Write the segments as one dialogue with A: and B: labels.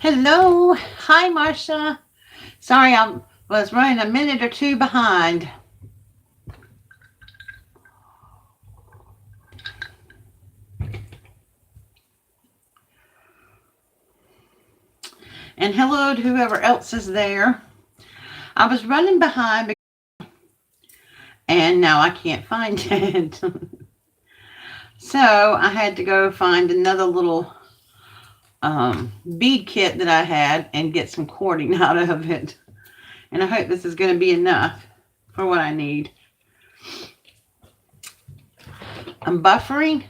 A: Hello. Hi, Marcia. Sorry, I was running a minute or two behind. And hello to whoever else is there. I was running behind and now I can't find it. So I had to go find another little bead kit that I had and get some cording out of it. And I hope this is going to be enough for what I need. I'm buffering.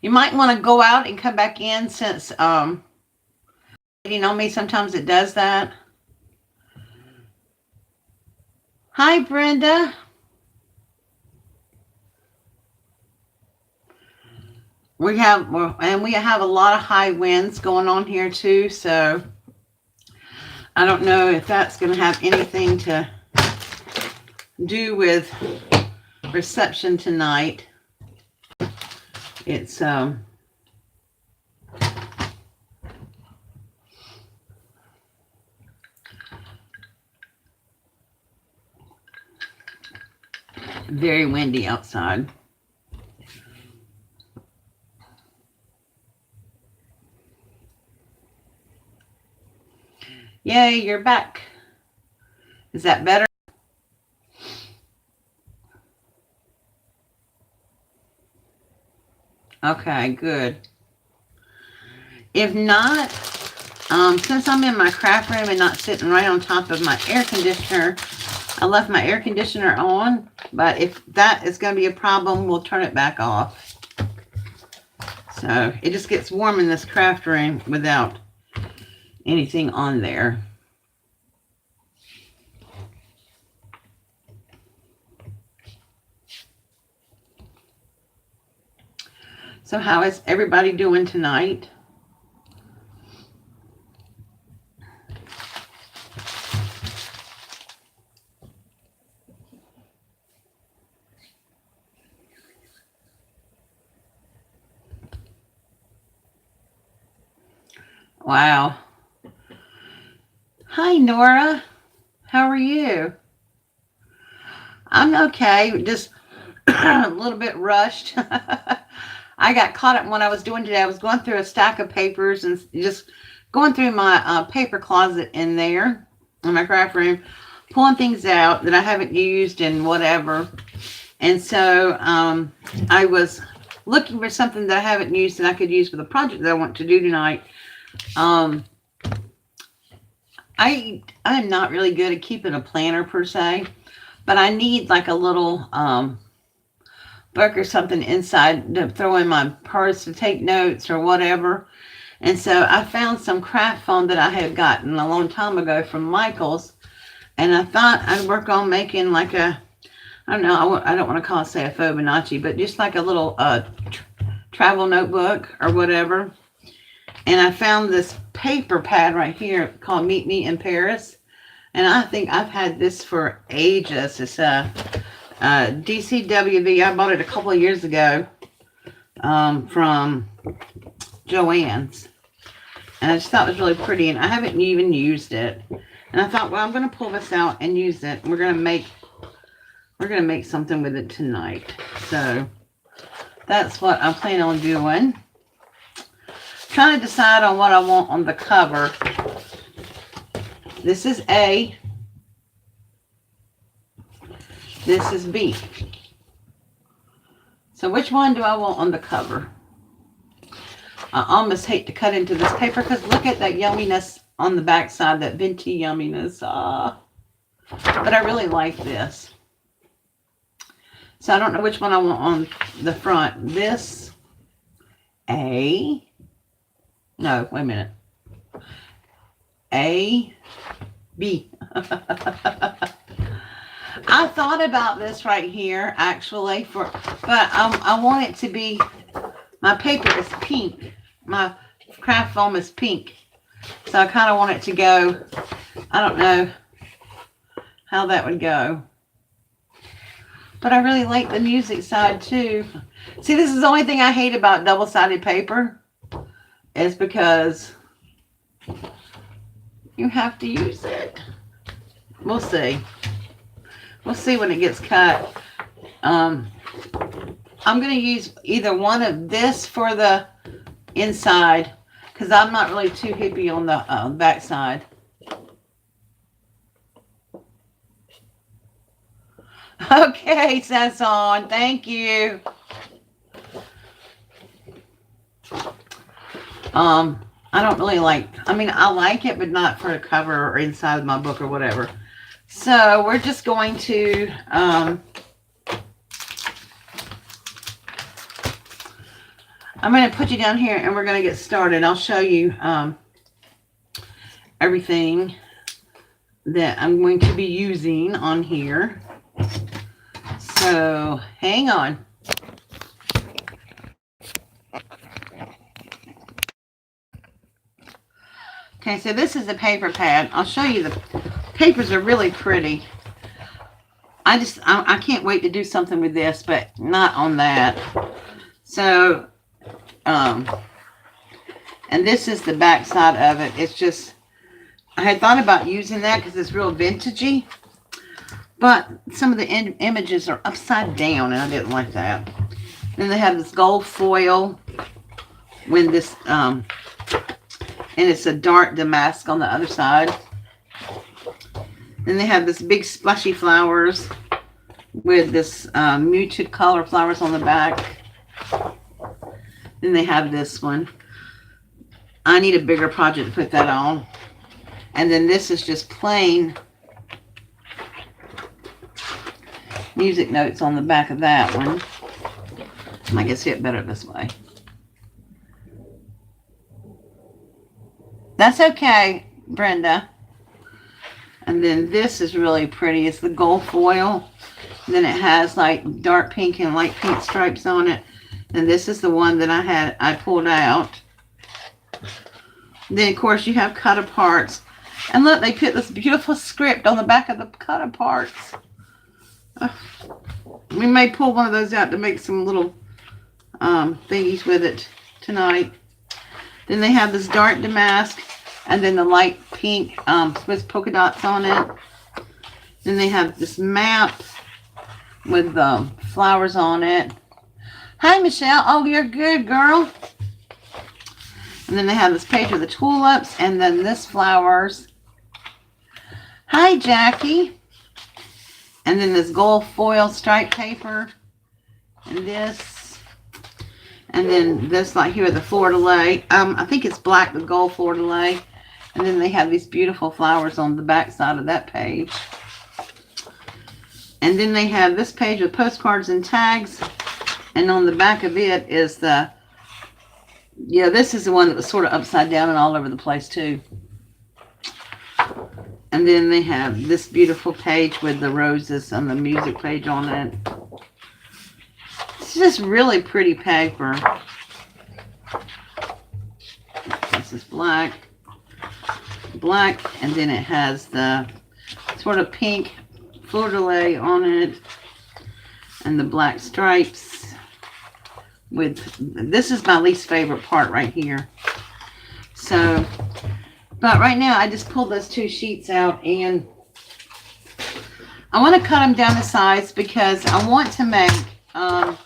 A: You might want to go out and come back in since waiting on me. Sometimes it does that. Hi, Brenda. We have a lot of high winds going on here too, so I don't know if that's going to have anything to do with reception tonight. It's very windy outside. Yay, you're back. Is that better? Okay, good. If not, since I'm in my craft room and not sitting right on top of my air conditioner, I left my air conditioner on, but if that is going to be a problem, we'll turn it back off. So it just gets warm in this craft room without anything on there. So how is everybody doing tonight? Wow. Hi, Nora. How are you? I'm okay, just a little bit rushed. I got caught up in what I was doing today. I was going through a stack of papers and just going through my paper closet in there in my craft room, pulling things out that I haven't used and whatever. And so I was looking for something that I haven't used that I could use for the project that I want to do tonight. I'm not really good at keeping a planner per se, but I need like a little book or something inside to throw in my purse to take notes or whatever. And so I found some craft foam that I had gotten a long time ago from Michael's, and I thought I'd work on making like a, I don't know, I don't want to call it, say, a Fibonacci, but just like a little travel notebook or whatever. And I found this paper pad right here called Meet Me in Paris. And I think I've had this for ages. It's a DCWV. I bought it a couple of years ago from Joann's. And I just thought it was really pretty. And I haven't even used it. And I thought, well, I'm going to pull this out and use it. We're going to make something with it tonight. So that's what I'm planning on doing. Trying to decide on what I want on the cover. This is A. This is B. So which one do I want on the cover? I almost hate to cut into this paper because look at that yumminess on the back side, that venti yumminess. But I really like this. So I don't know which one I want on the front. This, A. No, wait a minute. A, B. I thought about this right here, actually, but I want it to be, my paper is pink. My craft foam is pink. So I kind of want it to go, I don't know how that would go. But I really like the music side, too. See, this is the only thing I hate about double-sided paper. Is because you have to use it. We'll see. We'll see when it gets cut. I'm going to use either one of this for the inside, because I'm not really too hippie on the back side. Okay, Sasson, thank you. I don't really like, I mean, I like it, but not for a cover or inside my book or whatever. So we're just going to, I'm going to put you down here and we're going to get started. I'll show you everything that I'm going to be using on here. So hang on. Okay, so this is a paper pad. I'll show you, the papers are really pretty. I can't wait to do something with this, but not on that. So, and this is the back side of it. It's just, I had thought about using that because it's real vintagey, but some of the images are upside down and I didn't like that. Then they have this gold foil with this, and it's a dark damask on the other side. Then they have this big splashy flowers with this muted color flowers on the back. Then they have this one. I need a bigger project to put that on. And then this is just plain music notes on the back of that one. I can see it better this way. That's okay, Brenda. And then this is really pretty. It's the gold foil. Then it has like dark pink and light pink stripes on it. And this is the one that I pulled out. Then of course you have cut aparts. And look, they put this beautiful script on the back of the cut aparts. We may pull one of those out to make some little thingies with it tonight. Then they have this dark damask and then the light pink with polka dots on it. Then they have this map with flowers on it. Hi, Michelle. Oh, you're good, girl. And then they have this page with the tulips and then this flowers. Hi, Jackie. And then this gold foil stripe paper. And this. And then this, like here, the fleur-de-lis. I think it's black with gold fleur-de-lis. And then they have these beautiful flowers on the back side of that page. And then they have this page with postcards and tags. And on the back of it is the, yeah, this is the one that was sort of upside down and all over the place too. And then they have this beautiful page with the roses and the music page on it. It's just really pretty paper. This is black, and then it has the sort of pink fleur-de-lis on it, and the black stripes. With this is my least favorite part right here. So, but right now I just pulled those two sheets out, and I want to cut them down to size because I want to make. I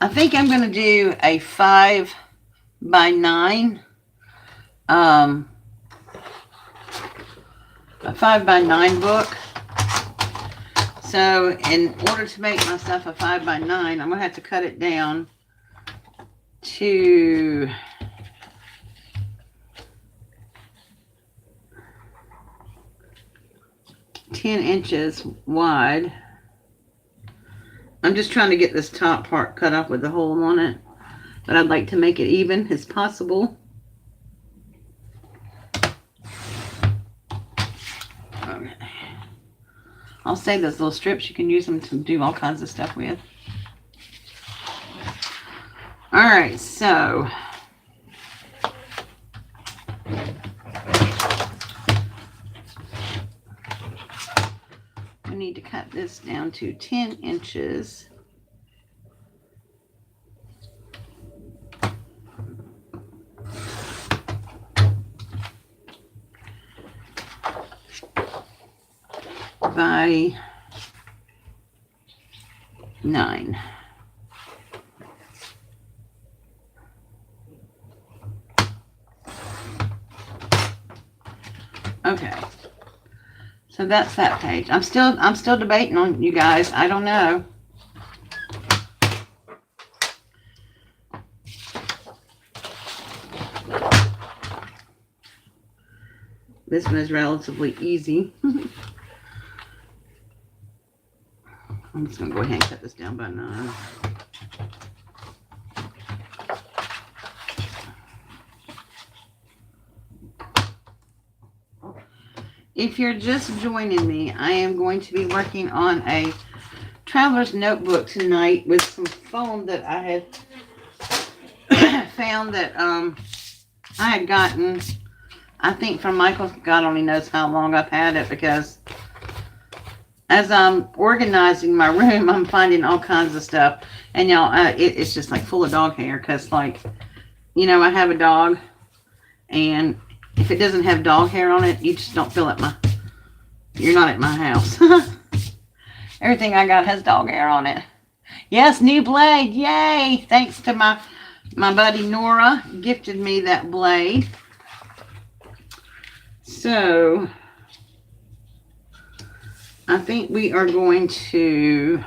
A: think I'm going to do a 5 by 9. A 5 by 9 book. So in order to make myself a 5 by 9, I'm going to have to cut it down to 10 inches wide. I'm just trying to get this top part cut off with the hole on it, but I'd like to make it even as possible. Okay. I'll save those little strips. You can use them to do all kinds of stuff with. All right, so we need to cut this down to 10 inches. by 9. Okay. So that's that page. I'm still debating on, you guys. I don't know. This one is relatively easy. I'm just going to go ahead and cut this down by 9. If you're just joining me, I am going to be working on a traveler's notebook tonight with some foam that I had found that I had gotten, I think from Michael. God only knows how long I've had it, because as I'm organizing my room, I'm finding all kinds of stuff. And y'all, it's just like full of dog hair, because, like, you know, I have a dog, and if it doesn't have dog hair on it, you just don't feel you're not at my house. Everything I got has dog hair on it. Yes, new blade. Yay. Thanks to my buddy Nora, gifted me that blade. So I think we are going to,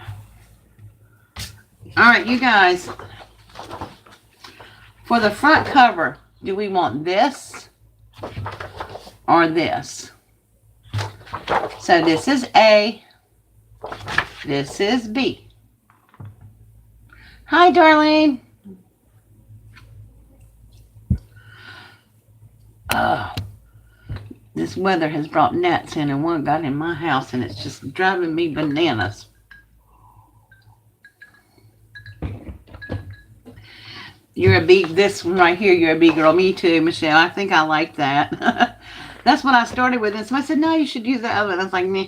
A: all right, you guys, for the front cover, do we want this or this? So this is A, this is B. Hi, Darlene. This weather has brought gnats in, and one got in my house, and it's just driving me bananas. You're a B, this one right here, you're a B girl. Me too, Michelle. I think I like that. That's what I started with. And somebody said, no, you should use the other one. I was like, meh.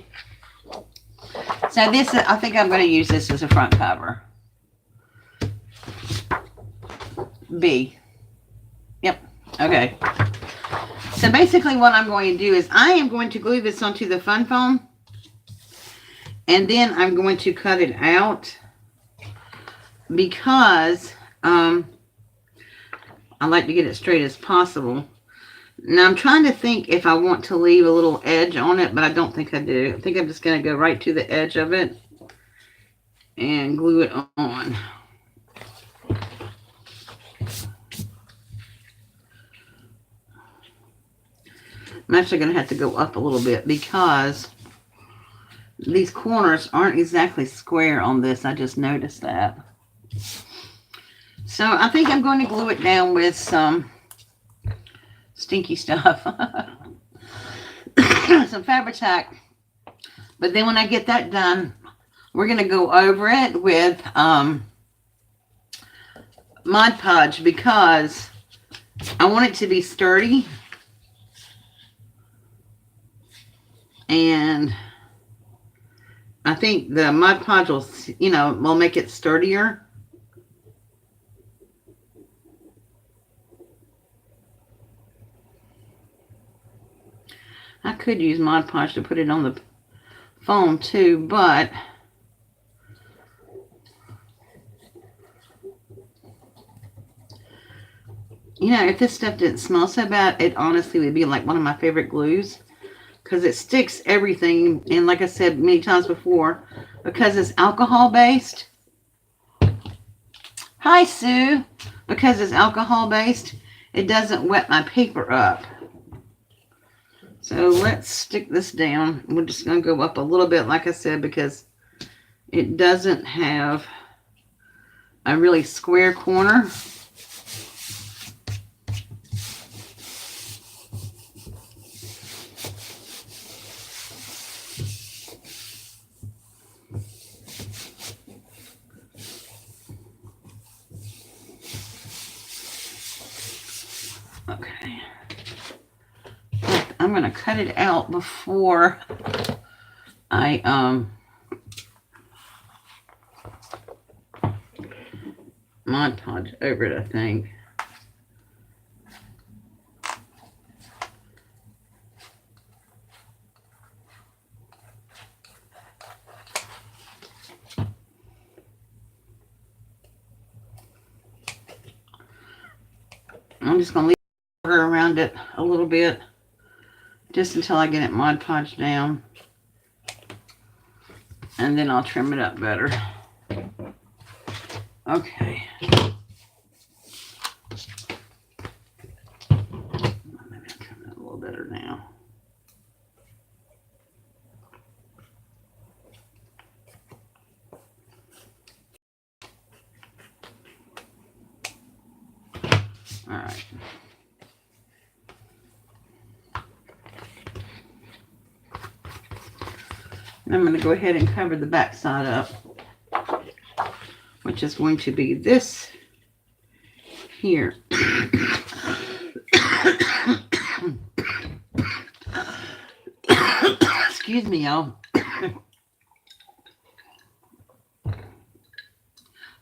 A: So this, I think I'm going to use this as a front cover. B. Yep. Okay. So basically what I'm going to do is I am going to glue this onto the fun foam. And then I'm going to cut it out, because I like to get it straight as possible. Now I'm trying to think if I want to leave a little edge on it, but I don't think I do. I think I'm just going to go right to the edge of it and glue it on. I'm actually going to have to go up a little bit, because these corners aren't exactly square on this. I just noticed that. So I think I'm going to glue it down with some stinky stuff. Some Fabri-Tac. But then when I get that done, we're going to go over it with Mod Podge, because I want it to be sturdy. And I think the Mod Podge will, will make it sturdier. I could use Mod Podge to put it on the foam too, but if this stuff didn't smell so bad, it honestly would be like one of my favorite glues, because it sticks everything. And like I said many times before, because it's alcohol based. Hi, Sue. Because it's alcohol based, it doesn't wet my paper up. So let's stick this down. We're just going to go up a little bit, like I said, because it doesn't have a really square corner. Okay. I'm going to cut it out before I Mod Podge over it, I think. I'm just going to leave water around it a little bit just until I get it Mod Podge down. And then I'll trim it up better. Okay. Maybe I'll trim it a little better now. All right. I'm going to go ahead and cover the back side up, which is going to be this here. Excuse me, y'all.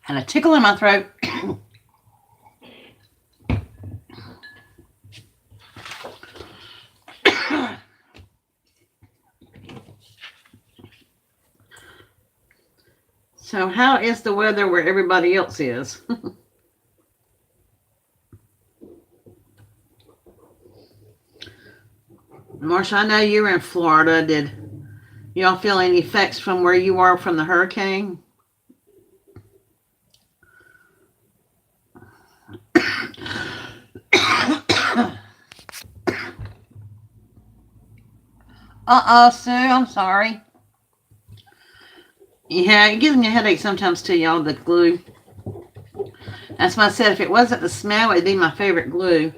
A: Had a tickle in my throat. So how is the weather where everybody else is? Marsha, I know you're in Florida. Did y'all feel any effects from where you are from the hurricane? Sue, I'm sorry. Yeah, it gives me a headache sometimes too, y'all, the glue. That's why I said if it wasn't the smell, it'd be my favorite glue.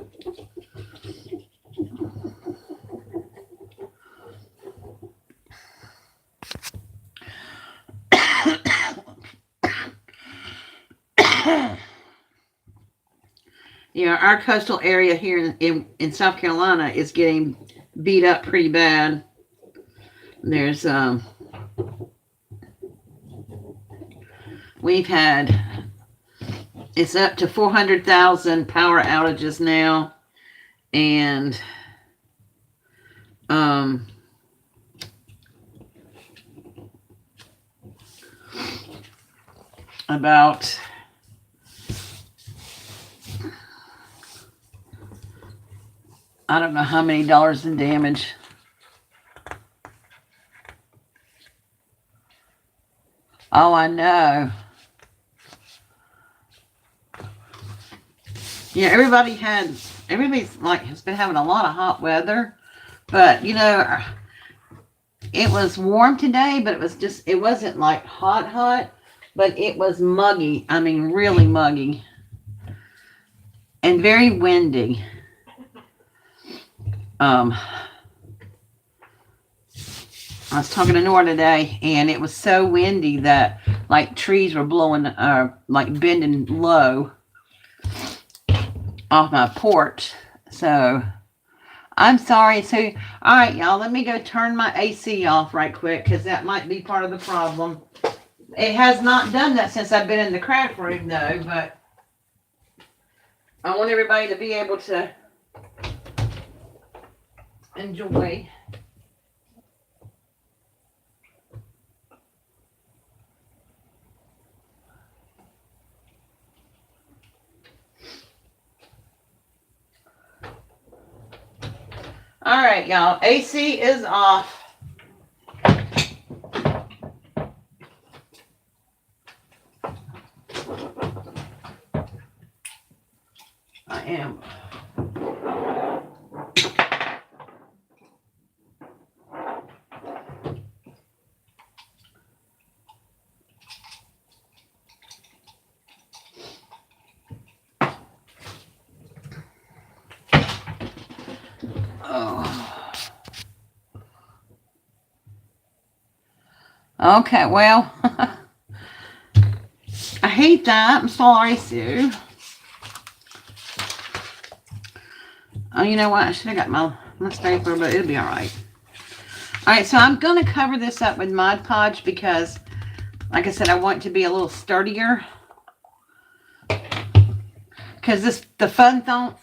A: Yeah, our coastal area here in South Carolina is getting beat up pretty bad. There's we've had, it's up to 400,000 power outages now, and about I don't know how many dollars in damage. Oh, I know. Yeah, everybody's like has been having a lot of hot weather, but you know, it was warm today, but it wasn't like hot, but it was muggy. I mean, really muggy and very windy. I was talking to Nora today, and it was so windy that like trees were blowing, like bending low off my porch. So I'm sorry. So, all right, y'all, let me go turn my AC off right quick because that might be part of the problem. It has not done that since I've been in the craft room, though, but I want everybody to be able to enjoy. All right, y'all, AC is off. I am. Oh. Okay, well, I hate that. I'm sorry, Sue. Oh, you know what? I should have got my stapler, but it'll be all right. All right, so I'm going to cover this up with Mod Podge because, like I said, I want it to be a little sturdier. Because the fun foam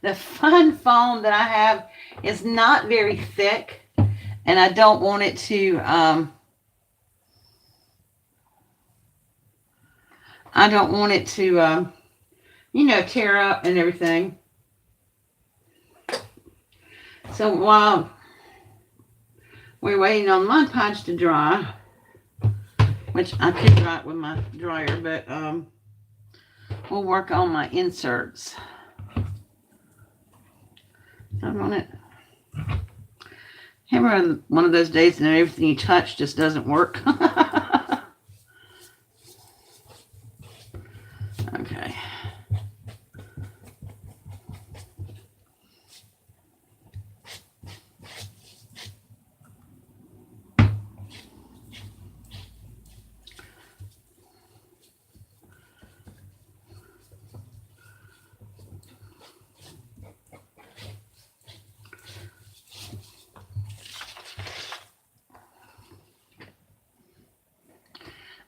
A: that I have is not very thick, and I don't want it to tear up and everything. So while we're waiting on Mod Podge to dry, which I could dry it with my dryer, but we'll work on my inserts. I'm on it. Have one of those days and everything you touch just doesn't work. Okay.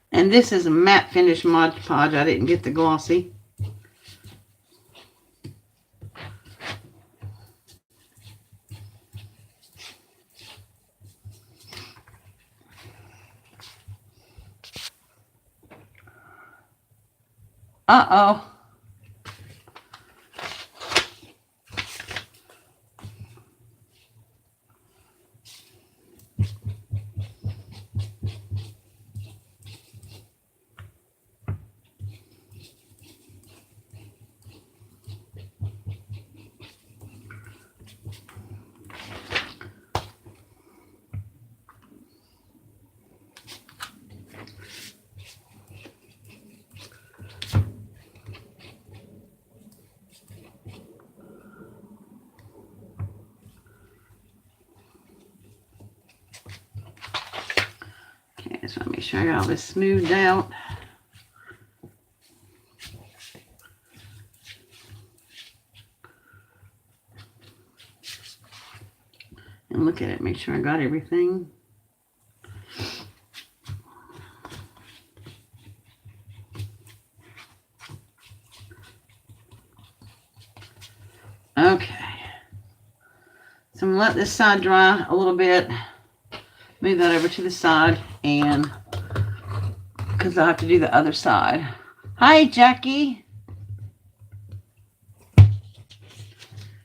A: And this is a matte finish Mod Podge. I didn't get the glossy. Uh-oh. Okay, just want to make sure I got all this smoothed out. And look at it, make sure I got everything. Okay. So I'm going to let this side dry a little bit. Move that over to the side, and because I have to do the other side. Hi, Jackie.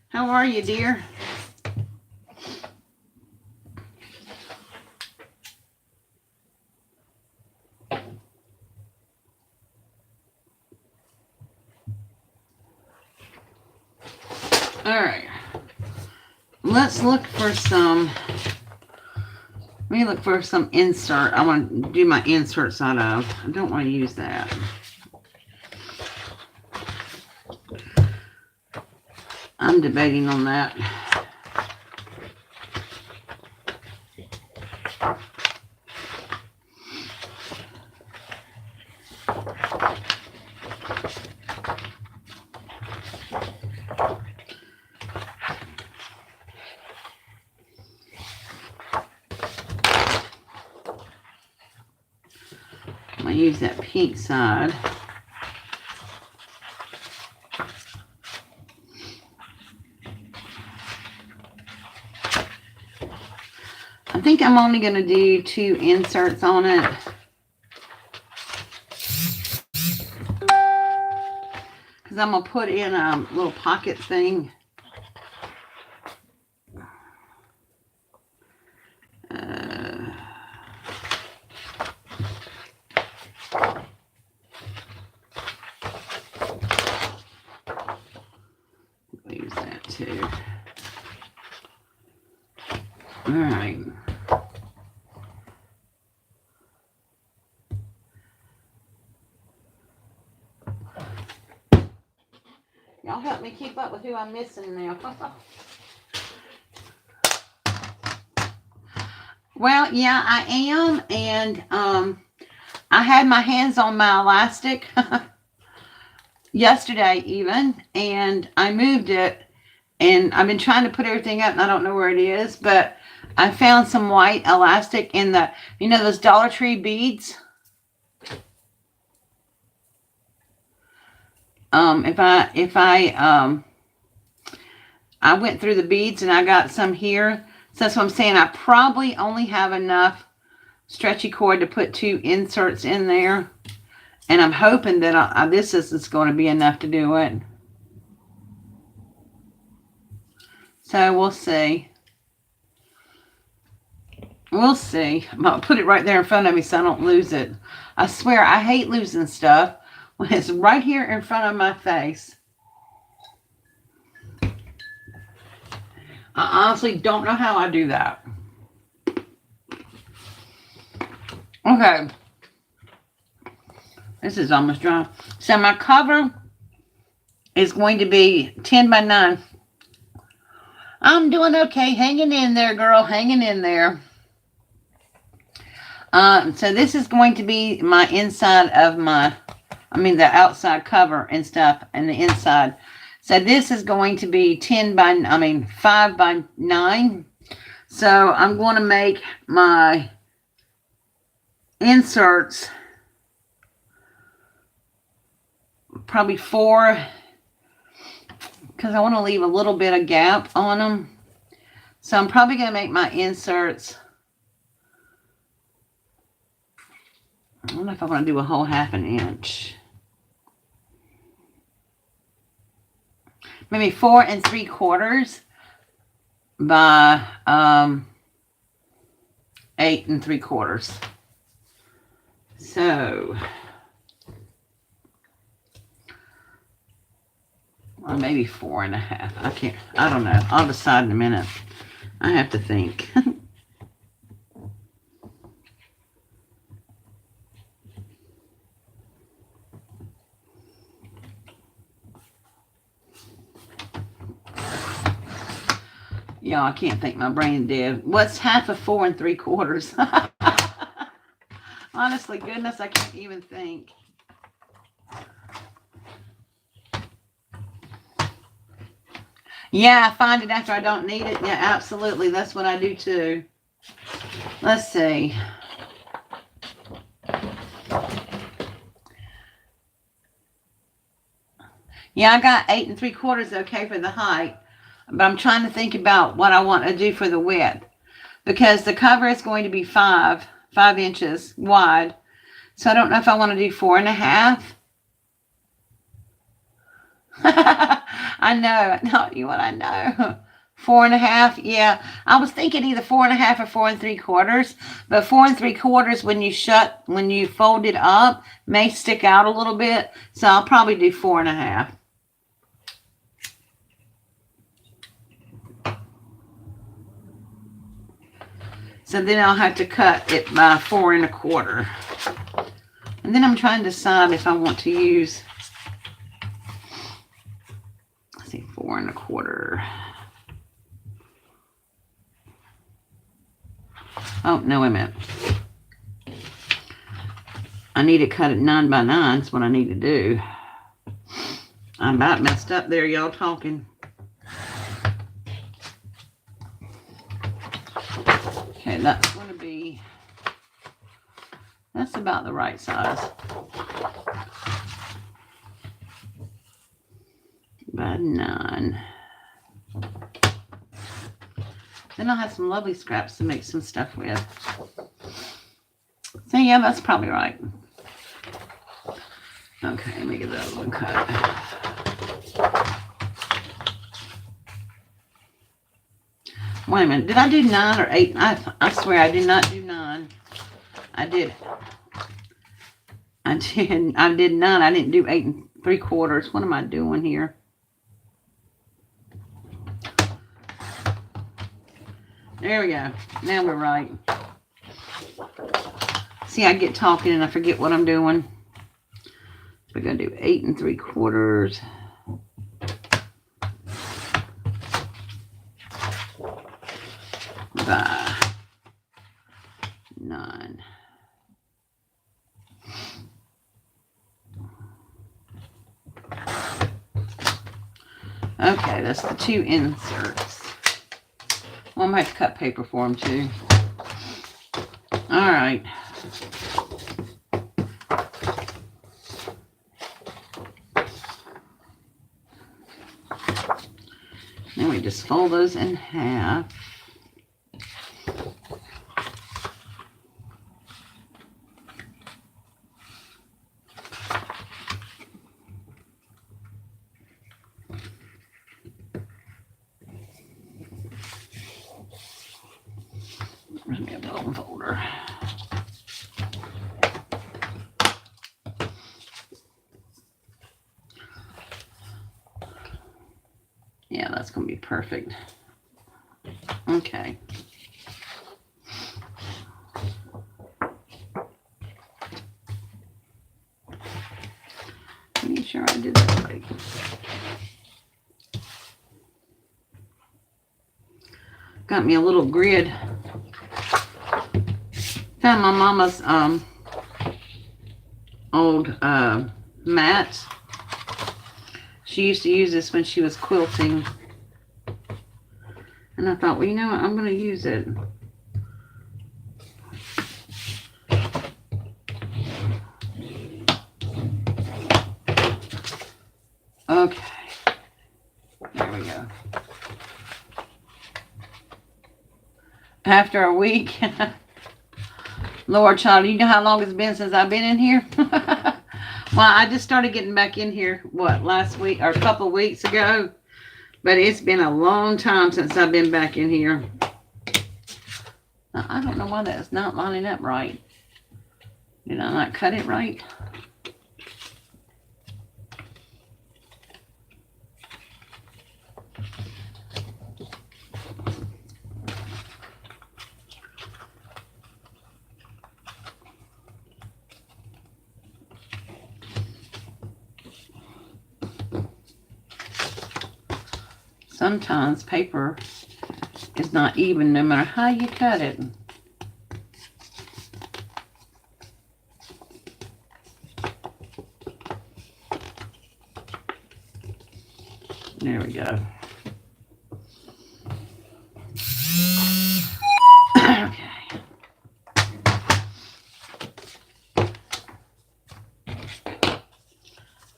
A: How are you, dear? All right. Let's look for some. Let me look for some insert. I want to do my inserts out of. I don't want to use that. I'm debating on that. I'm going to use that pink side. I think I'm only going to do 2 inserts on it. Because I'm going to put in a little pocket thing. Use that too. All right. Y'all help me keep up with who I'm missing now. Well, yeah, I am, and I had my hands on my elastic yesterday even, and I moved it, and I've been trying to put everything up, and I don't know where it is, but I found some white elastic in the, those Dollar Tree beads. I went through the beads and I got some here. So that's what I'm saying. I probably only have enough stretchy cord to put 2 inserts in there. And I'm hoping that this is going to be enough to do it. So we'll see. We'll see. I'm going to put it right there in front of me so I don't lose it. I swear, I hate losing stuff when it's right here in front of my face. I honestly don't know how I do that. Okay. This is almost dry. So my cover is going to be 10 by 9. I'm doing okay. Hanging in there, girl. Hanging in there. So this is going to be my inside of the outside cover and stuff and the inside. So this is going to be 5 by 9. So I'm going to make my inserts probably 4, because I want to leave a little bit of gap on them. So I'm probably going to make my inserts, I don't know if I want to do a whole 1/2 inch. Maybe 4 3/4 by 8 3/4. So, or maybe 4 1/2. I don't know. I'll decide in a minute. I have to think. Y'all, I can't think. My brain dead. What's 1/2 of 4 3/4? Honestly, goodness, I can't even think. Yeah, I find it after I don't need it. Yeah, absolutely. That's what I do too. Let's see. Yeah, I got 8 3/4 okay for the height. But I'm trying to think about what I want to do for the width. Because the cover is going to be 5 inches wide. So I don't know if I want to do 4 1/2. I know. No, you what I know. 4 1/2. Yeah. I was thinking either 4 1/2 or 4 3/4. But 4 3/4 when you fold it up may stick out a little bit. So I'll probably do 4 1/2. So then I'll have to cut it by 4 1/4. And then I'm trying to decide if I want to use, let's see, 4 1/4. Oh, no, wait a minute. I need to cut it 9 by 9 is what I need to do. I'm about messed up there, y'all talking. Okay, that's going to be, that's about the right size. By 9. Then I'll have some lovely scraps to make some stuff with. So yeah, that's probably right. Okay, let me get that one cut. Wait a minute, did I do 9 or 8? I swear I did not do 9. I did 9. I didn't do 8 3/4. What am I doing here? There we go. Now we're right. See, I get talking and I forget what I'm doing. So we're going to do 8 3/4. By 9. Okay, that's the 2 inserts. Well, I might have to cut paper for them too. All right. Then we just fold those in half. Where's my bone folder? Yeah, that's going to be perfect. Okay. Make sure I did that right. Got me a little grid. Found my mama's old mat. She used to use this when she was quilting. And I thought, well, you know what? I'm going to use it. Okay. There we go. After a week. Lord, child, you know how long it's been since I've been in here? Well, I just started getting back in here, last week or a couple of weeks ago. But it's been a long time since I've been back in here. Now, I don't know why that's not lining up right. Did I not cut it right? Sometimes paper is not even no matter how you cut it. There we go. Okay.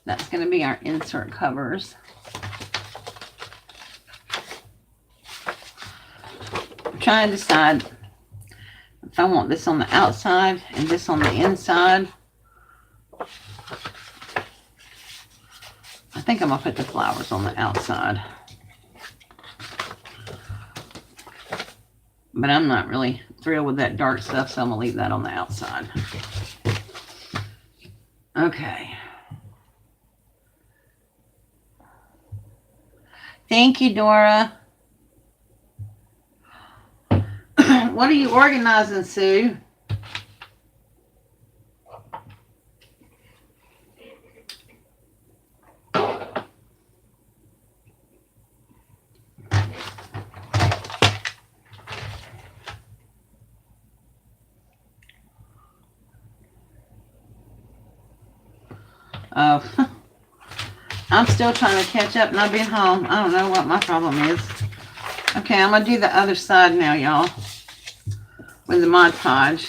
A: That's going to be our insert covers. I'm trying to decide if I want this on the outside and this on the inside. I think I'm going to put the flowers on the outside. But I'm not really thrilled with that dark stuff, so I'm going to leave that on the outside. Okay. Thank you, Dora. What are you organizing, Sue? Oh, I'm still trying to catch up and I've been home. I don't know what my problem is. Okay, I'm going to do the other side now, y'all, with the Mod Podge.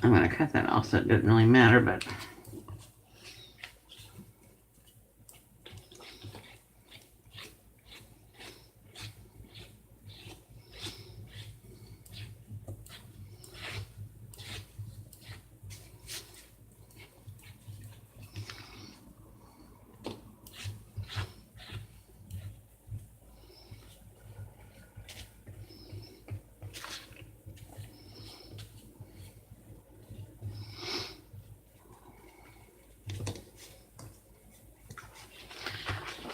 A: I'm going to cut that off so it doesn't really matter, but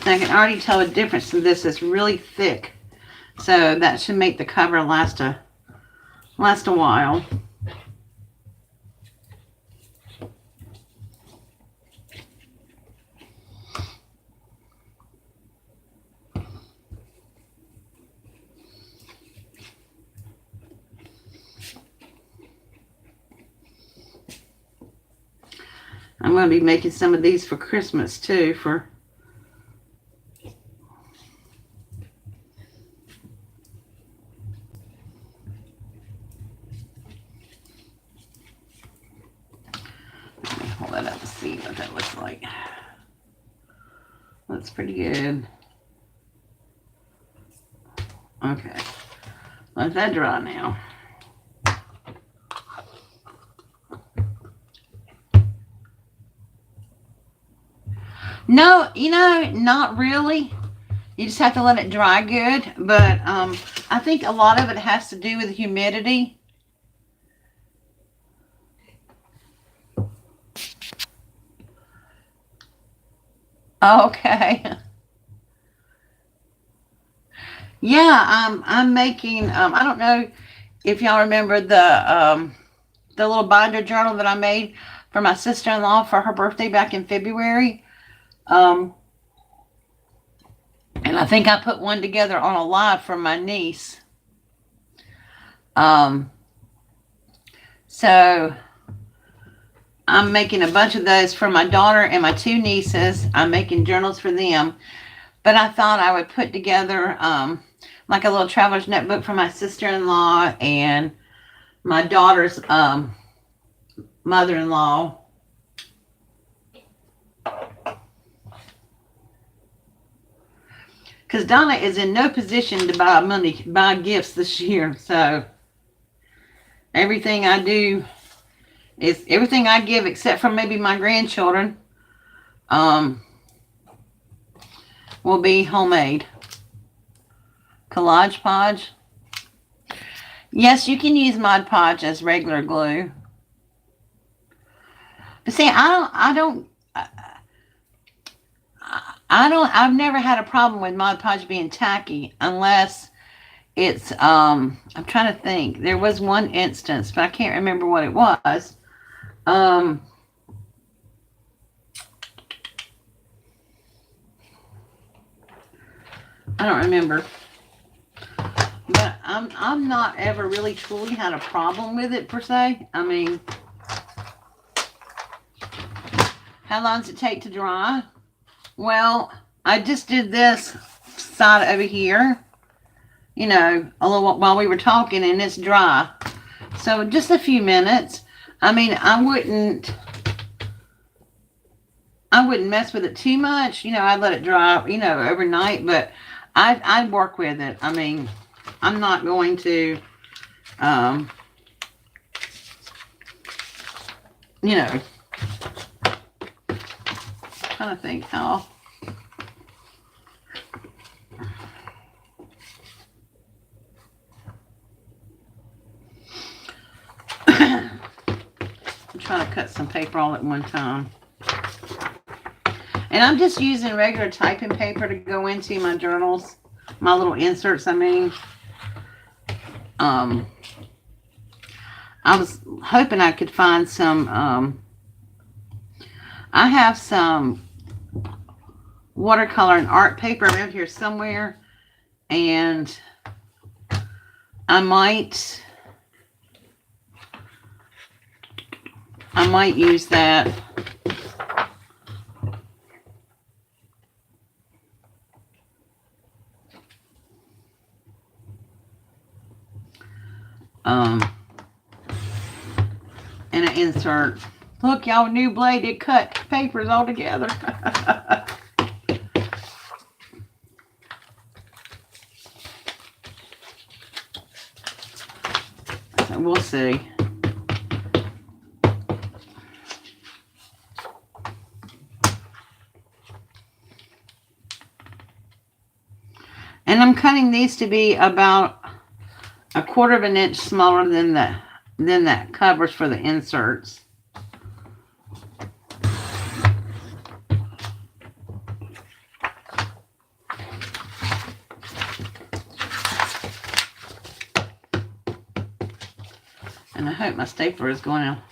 A: I can already tell a difference in this. It's really thick, so that should make the cover last a while. I'm going to be making some of these for Christmas too. Hold that up and see what that looks like. Looks pretty good. Okay. Let that dry now. No, not really. You just have to let it dry good. But I think a lot of it has to do with humidity. Okay. Yeah, I'm making. I don't know if y'all remember the little binder journal that I made for my sister-in-law for her birthday back in February. Um, and I think I put one together on a live for my niece. Um, so I'm making a bunch of those for my daughter and my two nieces. I'm making journals for them. But I thought I would put together like a little traveler's notebook for my sister-in-law and my daughter's mother-in-law. Because Donna is in no position to buy gifts this year. So everything I do is everything I give except for maybe my grandchildren will be homemade. Collage Podge. Yes, you can use Mod Podge as regular glue. But see, I've never had a problem with Mod Podge being tacky unless it's, I'm trying to think. There was one instance, but I can't remember what it was. I don't remember. But I'm not ever really truly had a problem with it per se. I mean, how long does it take to dry? Well, I just did this side over here, a little while we were talking, and it's dry. So just a few minutes. I mean, I wouldn't mess with it too much. I'd let it dry, overnight, but I'd work with it. I mean, I'm not going to, trying to think how. I'm trying to cut some paper all at one time. And I'm just using regular typing paper to go into my journals, my little inserts, I mean. I was hoping I could find some, I have some watercolor and art paper around here somewhere, and I might use that. And an insert. Look, y'all, new blade, it cut papers all together. So we'll see. And I'm cutting these to be about 1/4 of an inch smaller than that covers for the inserts. And I hope my stapler is going to.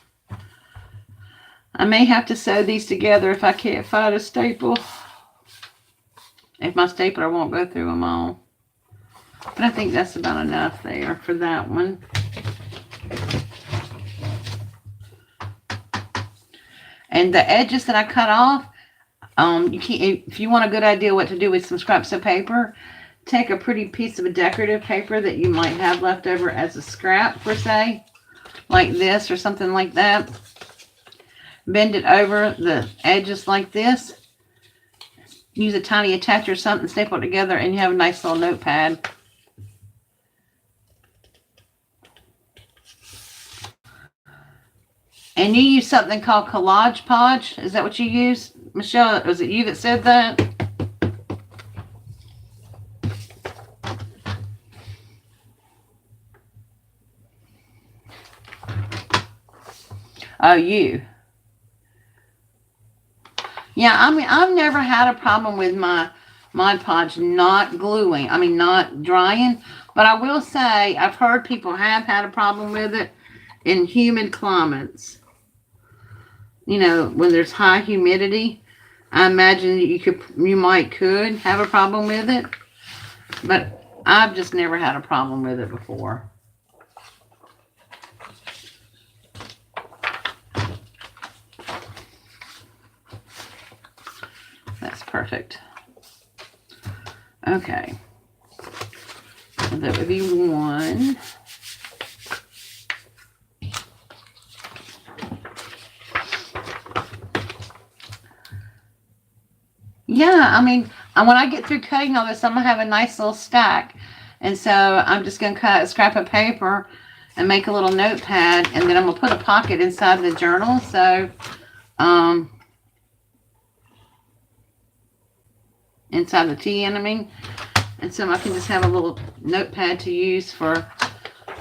A: I may have to sew these together if I can't find a staple. If my stapler won't go through them all. But I think that's about enough there for that one. And the edges that I cut off, you can't, if you want a good idea what to do with some scraps of paper, take a pretty piece of decorative paper that you might have left over as a scrap, per se, like this or something like that. Bend it over the edges like this. Use a tiny attacher or something, staple it together, and you have a nice little notepad. And you use something called Collage Podge. Is that what you use, Michelle? Was it you that said that? Oh, you. Yeah, I mean, I've never had a problem with my Mod Podge not gluing. I mean, not drying. But I will say, I've heard people have had a problem with it in humid climates. You know, when there's high humidity, I imagine you might could have a problem with it. But I've just never had a problem with it before. That's perfect. Okay. So that would be one. Yeah, I mean, when I get through cutting all this, I'm going to have a nice little stack. And so I'm just going to cut a scrap of paper and make a little notepad. And then I'm going to put a pocket inside the journal. So, inside the TN, I mean. And so I can just have a little notepad to use for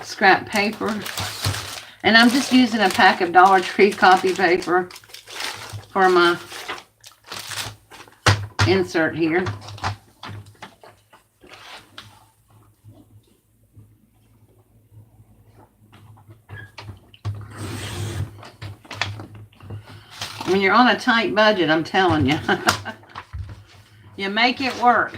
A: scrap paper. And I'm just using a pack of Dollar Tree copy paper for my insert here. When you're on a tight budget, I'm telling you, you make it work.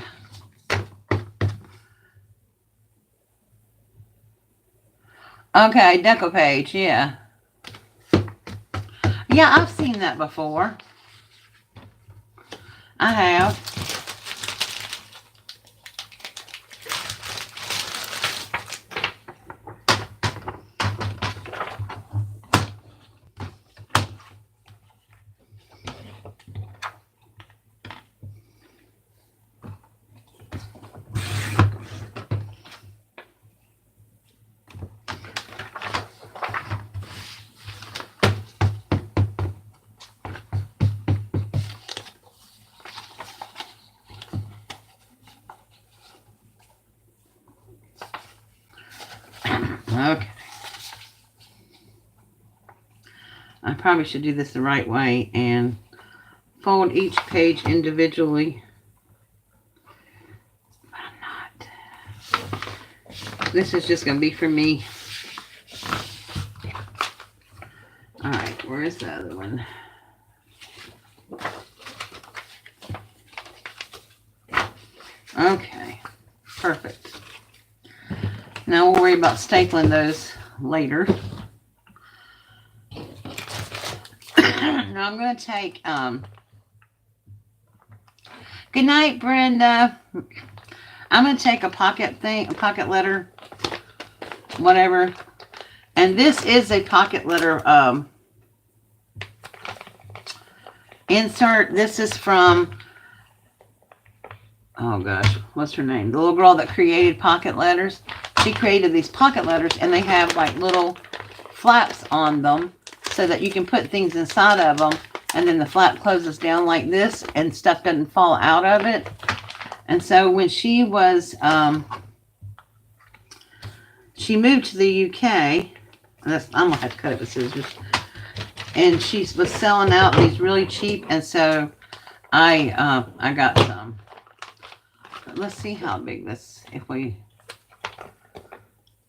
A: Okay, decoupage, yeah. Yeah, I've seen that before. I have. Okay. I probably should do this the right way and fold each page individually. But I'm not. This is just going to be for me. Alright, where's the other one? Okay, perfect. Now we'll worry about stapling those later. Now I'm going to take, good night, Brenda. I'm going to take a pocket letter, whatever. And this is a pocket letter insert. This is from, oh gosh, what's her name? The little girl that created pocket letters. She created these pocket letters, and they have like little flaps on them so that you can put things inside of them, and then the flap closes down like this and stuff doesn't fall out of it. And so when she was, she moved to the UK, I'm gonna have to cut it with scissors, and she was selling out these really cheap, and so I got some. But let's see how big this, if we,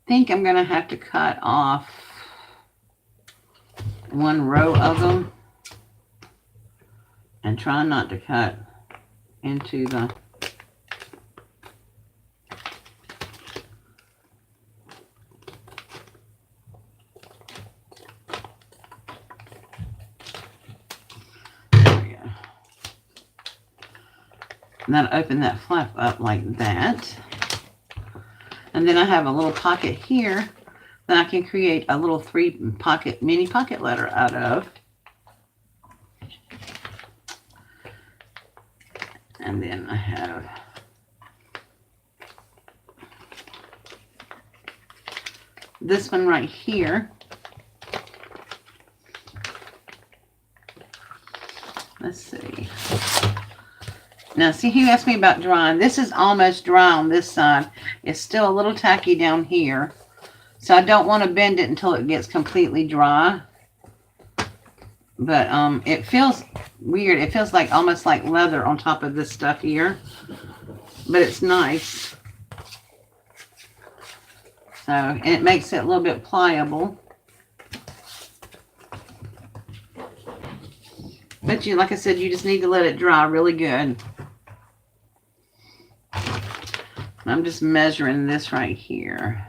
A: think I'm gonna have to cut off one row of them and try not to cut into the and then open that flap up like that. And then I have a little pocket here that I can create a little mini pocket letter out of. And then I have this one right here. Let's see. Now, see, he asked me about drying. This is almost dry on this side. It's still a little tacky down here. So I don't want to bend it until it gets completely dry. But it feels weird. It feels like almost like leather on top of this stuff here. But it's nice. So, and it makes it a little bit pliable. But you, like I said, you just need to let it dry really good. I'm just measuring this right here.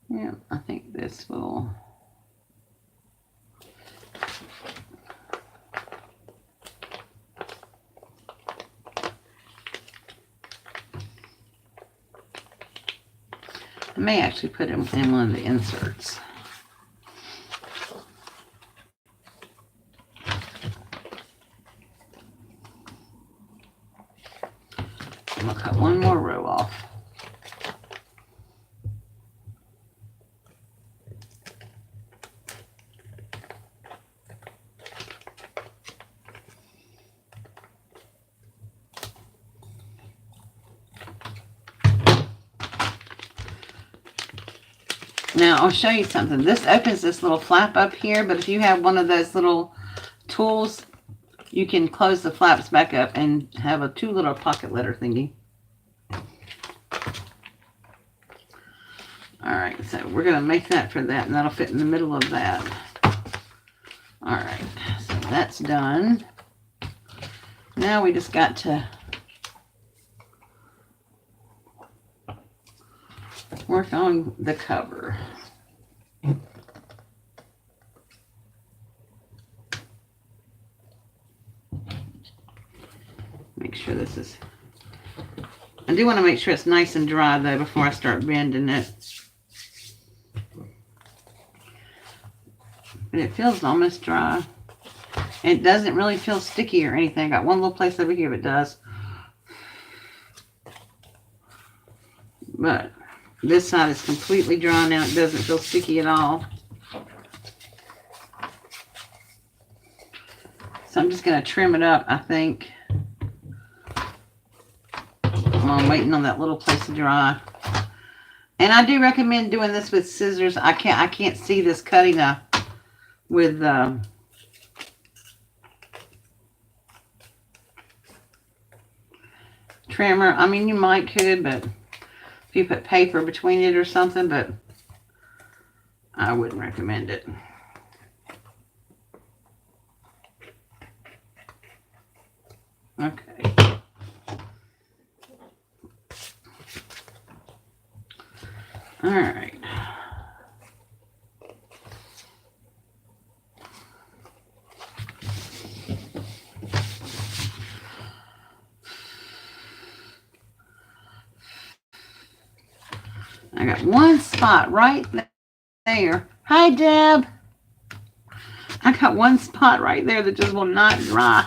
A: Yeah, I think this will. I may actually put him in one of the inserts. I'm going to cut one more row off. Now, I'll show you something. This opens this little flap up here, but if you have one of those little tools, you can close the flaps back up and have a 2 little pocket letter thingy. Alright, so we're going to make that for that, and that'll fit in the middle of that. Alright, so that's done. Now we just got to work on the cover. Make sure this is, I do want to make sure it's nice and dry though before I start bending it. But it feels almost dry. It doesn't really feel sticky or anything. I got one little place over here that does. But this side is completely dry now. It doesn't feel sticky at all. So I'm just going to trim it up, I think. I'm waiting on that little place to dry. And I do recommend doing this with scissors. I can't see this cutting with trimmer. I mean, you might could, but if you put paper between it or something, but I wouldn't recommend it. Okay. All right. I got one spot right there. Hi, Deb. I got one spot right there that just will not dry.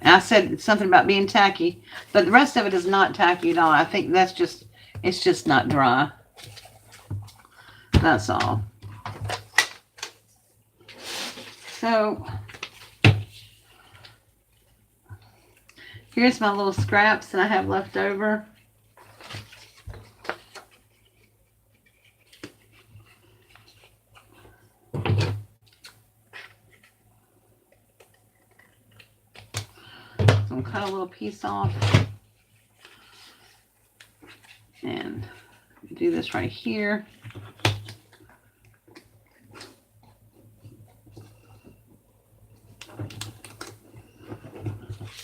A: I said something about being tacky, but the rest of it is not tacky at all. I think that's just, it's just not dry. That's all. So, here's my little scraps that I have left over. So I'm cut a little piece off and do this right here.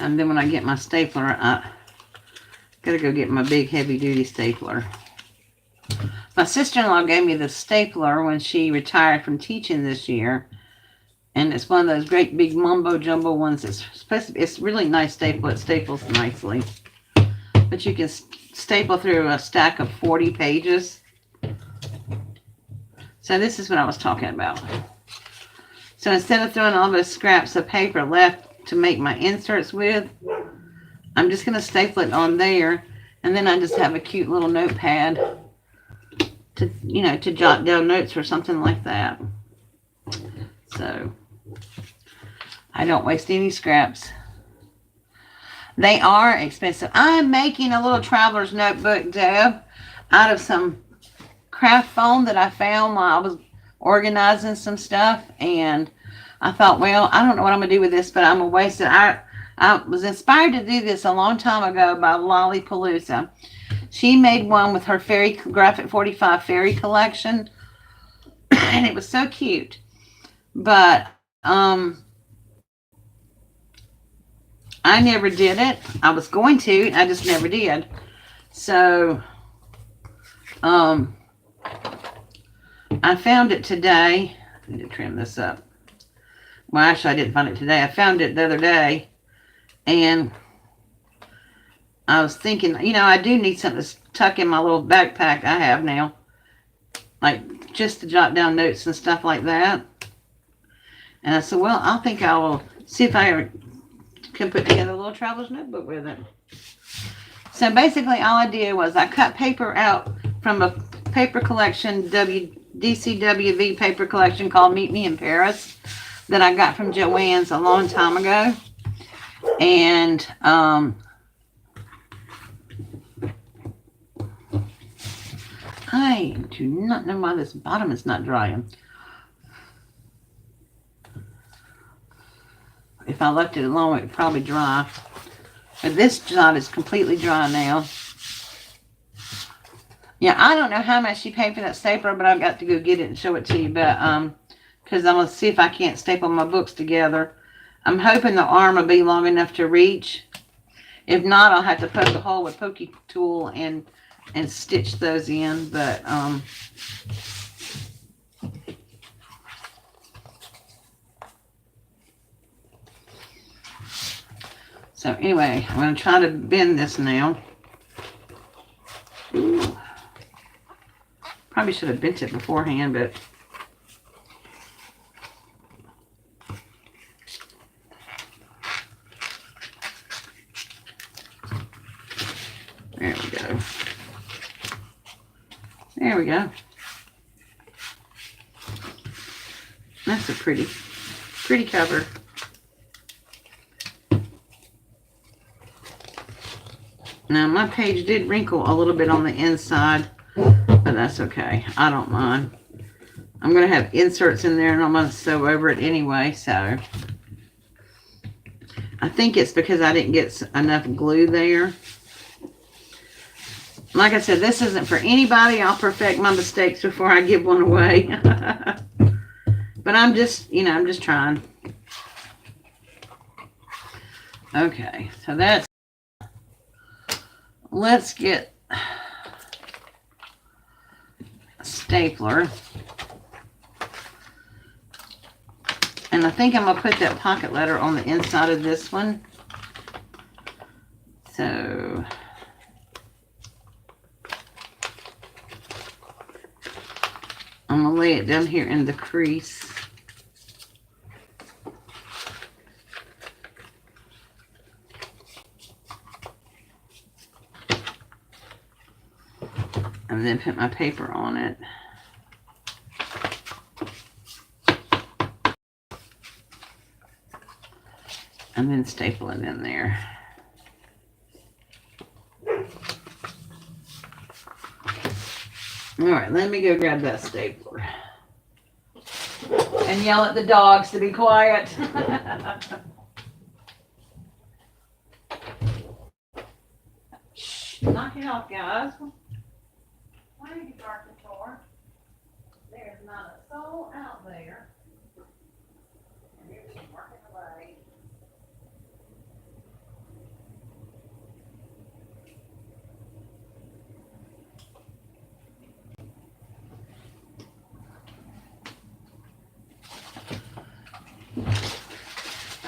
A: And then when I get my stapler, I gotta go get my big heavy duty stapler. My sister-in-law gave me the stapler when she retired from teaching this year. And it's one of those great big mumbo jumbo ones. It's really nice staple. It staples nicely. But you can staple through a stack of 40 pages. So this is what I was talking about. So instead of throwing all those scraps of paper left to make my inserts with, I'm just going to staple it on there. And then I just have a cute little notepad to, you know, to jot down notes or something like that. So I don't waste any scraps. They are expensive. I'm making a little traveler's notebook, Deb, out of some craft foam that I found while I was organizing some stuff. And I thought, well, I don't know what I'm going to do with this, but I'm going to waste it. I was inspired to do this a long time ago by Lollipalooza. She made one with her fairy graphic 45 fairy collection. And it was so cute. But I never did it. I was going to, I just never did. So, I found it today. I need to trim this up. Well, actually, I didn't find it today. I found it the other day. And I was thinking, you know, I do need something to tuck in my little backpack I have now. Like, just to jot down notes and stuff like that. And I said, well, I think I will see if I can put together a little traveler's notebook with it. So basically all I did was I cut paper out from a paper collection, DCWV paper collection called Meet Me in Paris, that I got from Joann's a long time ago. And I do not know why this bottom is not drying. If I left it alone, it would probably dry. But this knot is completely dry now. Yeah, I don't know how much she paid for that stapler, but I've got to go get it and show it to you. But because I'm going to see if I can't staple my books together. I'm hoping the arm will be long enough to reach. If not, I'll have to poke a hole with a pokey tool and stitch those in. But so anyway, I'm going to try to bend this now. Ooh. Probably should have bent it beforehand, but there we go. There we go. That's a pretty cover. Now my page did wrinkle a little bit on the inside, but that's okay. I don't mind. I'm going to have inserts in there and I'm going to sew over it anyway, so I think it's because I didn't get enough glue there. Like I said, this isn't for anybody. I'll perfect my mistakes before I give one away. But I'm just, you know, I'm just trying. Okay, so that's, let's get a stapler. And I think I'm going to put that pocket letter on the inside of this one. So I'm going to lay it down here in the crease. And then put my paper on it. And then staple it in there. All right, let me go grab that stapler. And yell at the dogs to be quiet. Shh, knock it off, guys. Why did you park the car? There's not a soul out there. And you're just working away.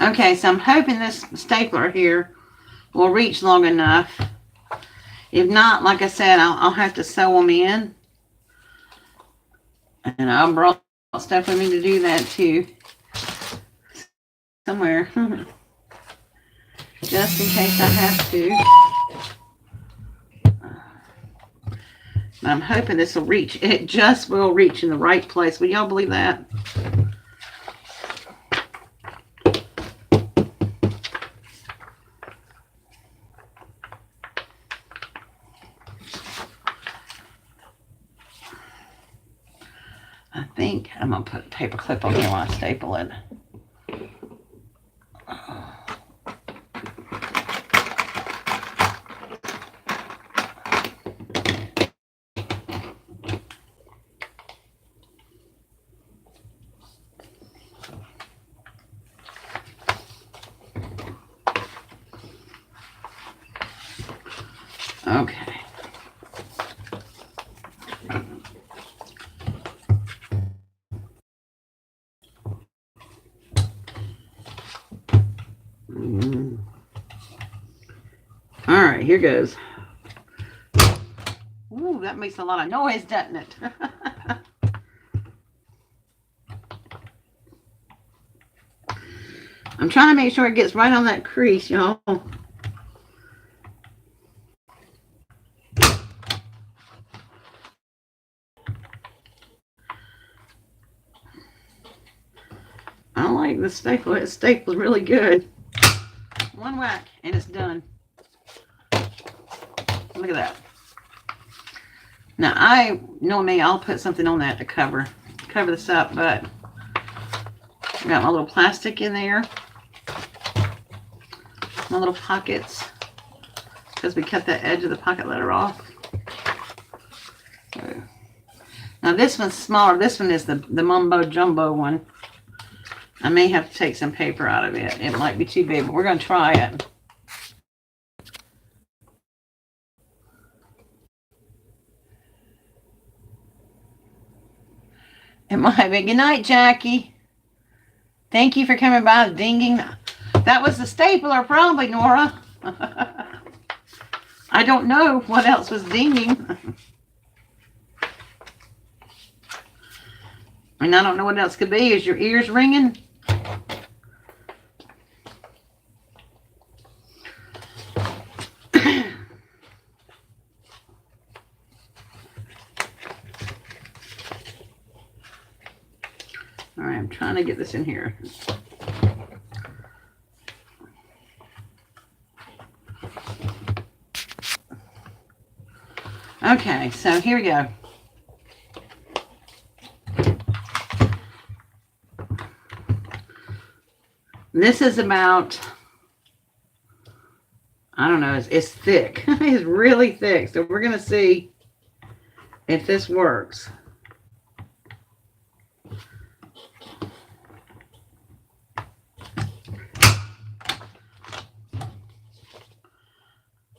A: Okay, so I'm hoping this stapler here will reach long enough. If not, like I said, I'll have to sew them in. And I brought stuff with me to do that too. Somewhere. Just in case I have to. I'm hoping this will reach. It just will reach in the right place. Would y'all believe that? I think I'm going to put a paper clip on here while I staple it. Okay. All right, here goes. Ooh, that makes a lot of noise, doesn't it? I'm trying to make sure it gets right on that crease, y'all. I like the staple. It staples really good. One whack and it's done. Look at that. Now I know me, I'll put something on that to cover this up, but I got my little plastic in there. My little pockets, because we cut the edge of the pocket letter off. So, now this one's smaller. This one is the mumbo jumbo one. I may have to take some paper out of it. It might be too big, but we're going to try it. It might be. Good night, Jackie. Thank you for coming by. Dinging. That was the stapler, probably, Nora. I don't know what else was dinging. I mean, I don't know what else could be. Is your ears ringing? All right, I'm trying to get this in here. Okay, so here we go. This is about, I don't know, it's thick. It's really thick. So we're going to see if this works.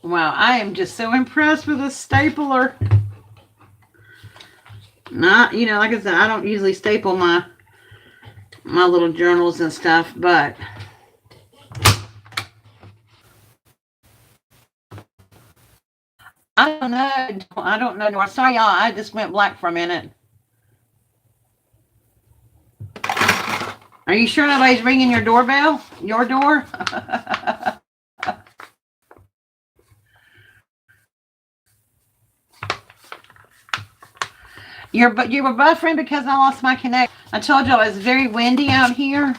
A: Wow, I am just so impressed with this stapler. Not, you know, like I said, I don't usually staple my little journals and stuff, but I don't know. I don't know. I'm sorry, y'all. I just went black for a minute. Are you sure nobody's ringing your doorbell? Your door? You were buffering because I lost my connect. I told y'all it's very windy out here.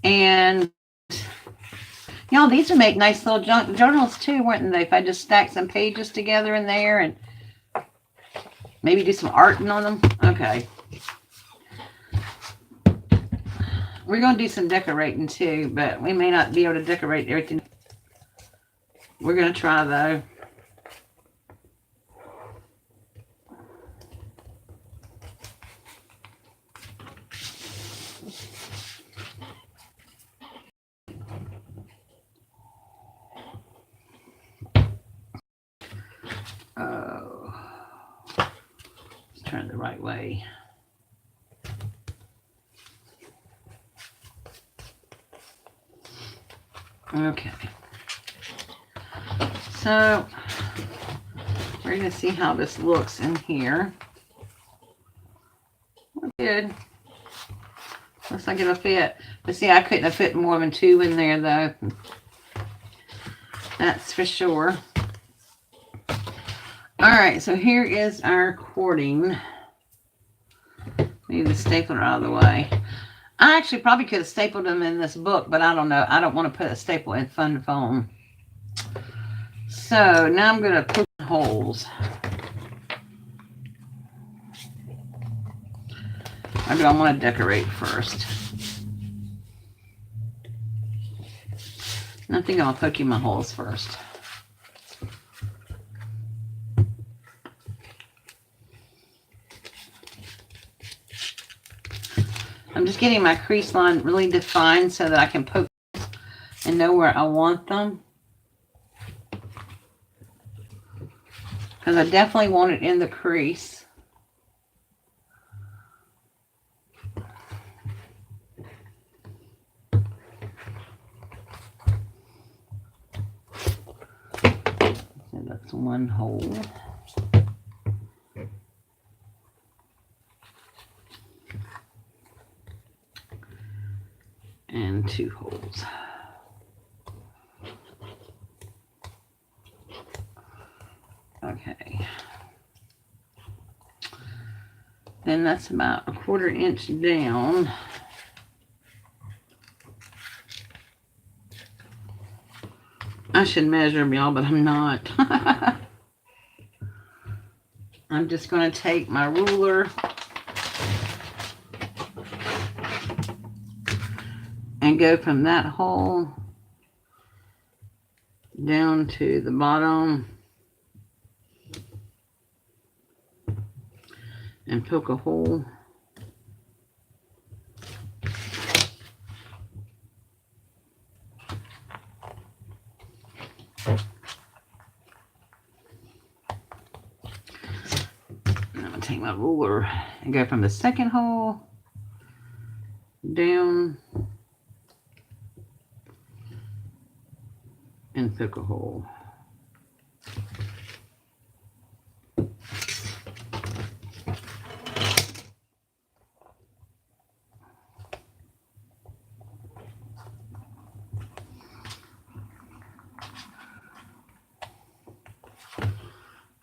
A: And y'all, these would make nice little journals too, wouldn't they? If I just stack some pages together in there and maybe do some arting on them. Okay. We're going to do some decorating too, but we may not be able to decorate everything. We're going to try though. Oh, let's turn it the right way. Okay. So we're going to see how this looks in here. Good. Looks like it'll fit. But see, I couldn't have fit more than 2 in there though. That's for sure. All right, so here is our cording. Need the stapler out of the way. I actually probably could have stapled them in this book, but I don't know. I don't want to put a staple in fun foam. So now I'm going to poke holes. Or do I want to decorate first? I think I'll poke my holes first. I'm just getting my crease line really defined so that I can poke and know where I want them. Because I definitely want it in the crease. So that's one hole. And 2 holes. Okay. Then that's about a 1/4 inch down. I should measure them, y'all, but I'm not. I'm just going to take my ruler and go from that hole down to the bottom and poke a hole. I'm going to take my ruler and go from the second hole down and poke a hole.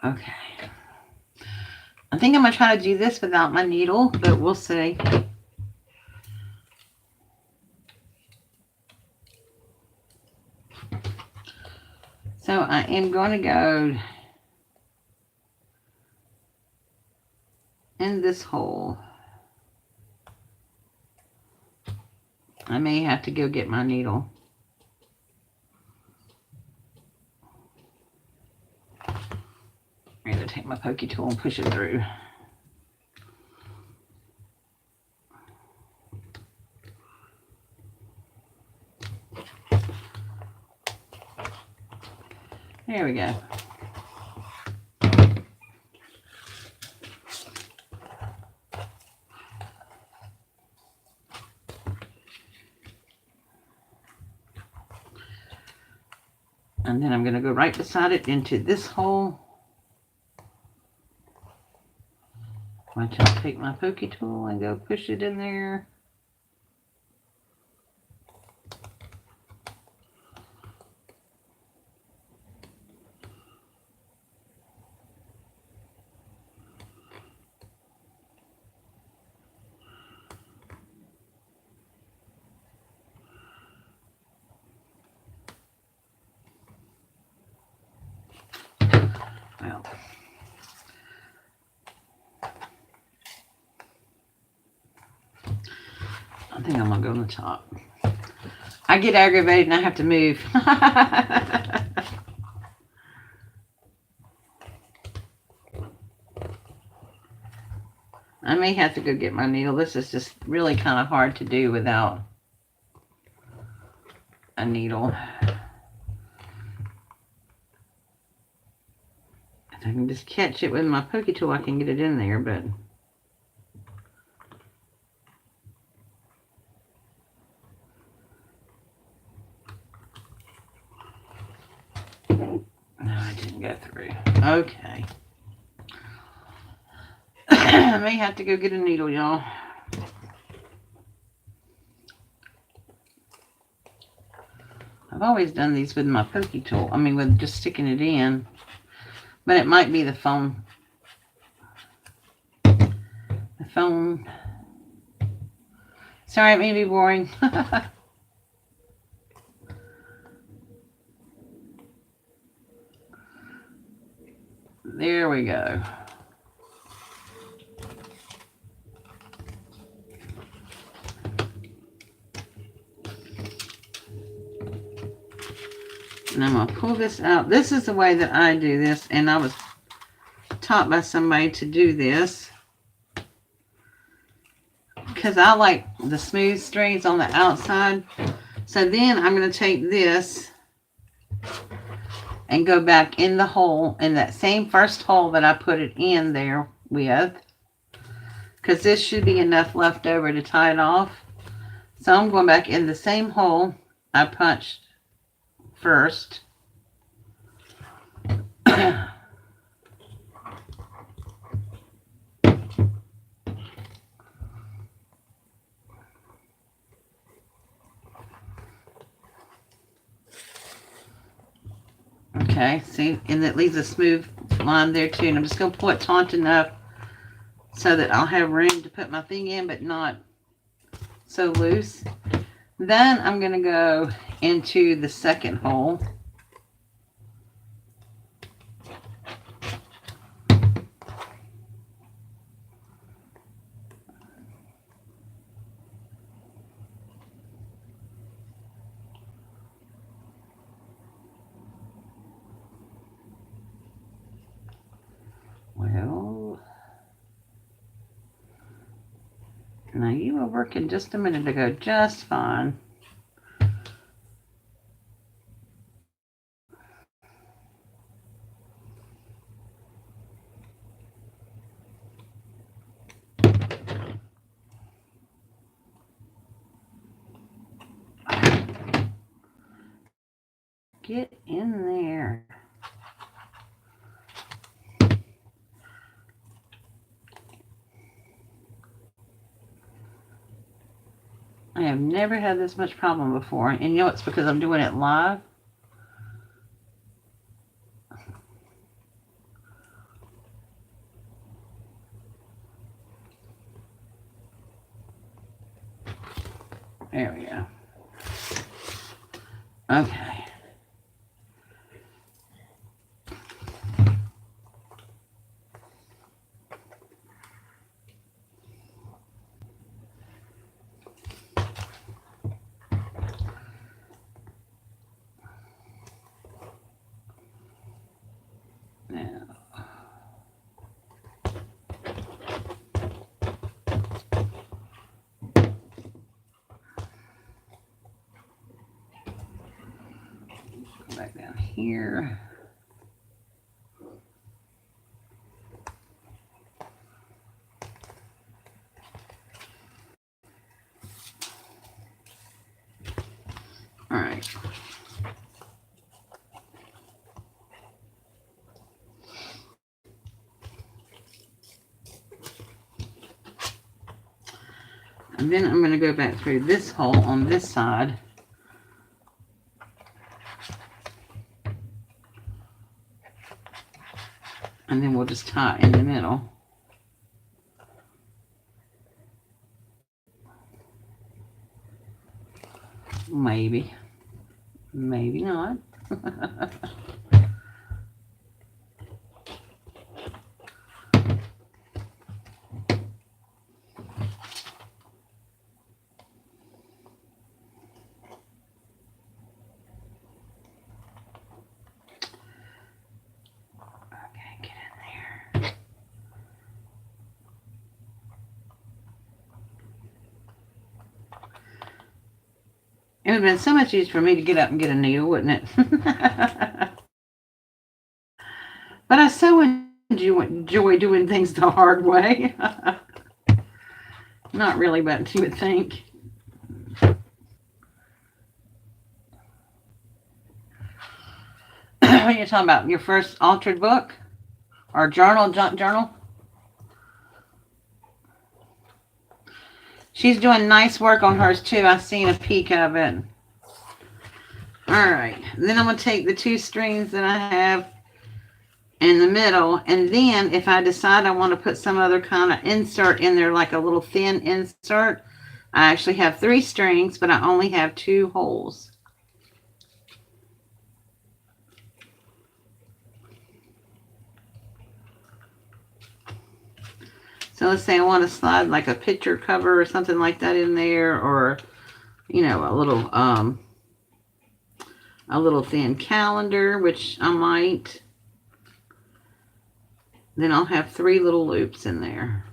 A: Okay. I think I'm going to try to do this without my needle, but we'll see. So I am going to go in this hole. I may have to go get my needle. I'm going to take my pokey tool and push it through. There we go. And then I'm going to go right beside it into this hole. Watch, I'll take my pokey tool and go push it in there. Well, I think I'm going to go on the top. I get aggravated and I have to move. I may have to go get my needle. This is just really kind of hard to do without a needle. If I can just catch it with my pokey tool, I can get it in there, but no, I didn't go through. Okay. I may have to go get a needle, y'all. I've always done these with my pokey tool. I mean, with just sticking it in. But it might be the phone. The phone. Sorry, it may be boring. There we go. And I'm going to pull this out. This is the way that I do this, and I was taught by somebody to do this because I like the smooth strings on the outside. So then I'm going to take this and go back in the hole, in that same first hole that I put it in there with, because this should be enough left over to tie it off. So I'm going back in the same hole I punched first. Okay, see, and it leaves a smooth line there too. And I'm just going to pull it taut enough so that I'll have room to put my thing in, but not so loose. Then I'm going to go into the second hole. Well, now you were working just a minute ago just fine. Get in there. I have never had this much problem before. And you know it's because I'm doing it live. There we go. Okay. Back down here. All right. And then I'm going to go back through this hole on this side. And then we'll just tie in the middle. Maybe. Maybe not. It would have been so much easier for me to get up and get a needle, wouldn't it? But I so enjoy doing things the hard way. Not really, but you would think. What are you talking about? Your first altered book? Or journal? Journal? She's doing nice work on hers too. I've seen a peek of it. All right. Then I'm going to take the two strings that I have in the middle. And then if I decide I want to put some other kind of insert in there, like a little thin insert, I actually have 3 strings, but I only have 2 holes. So let's say I want to slide like a picture cover or something like that in there, or a little thin calendar, which I might. Then I'll have 3 little loops in there.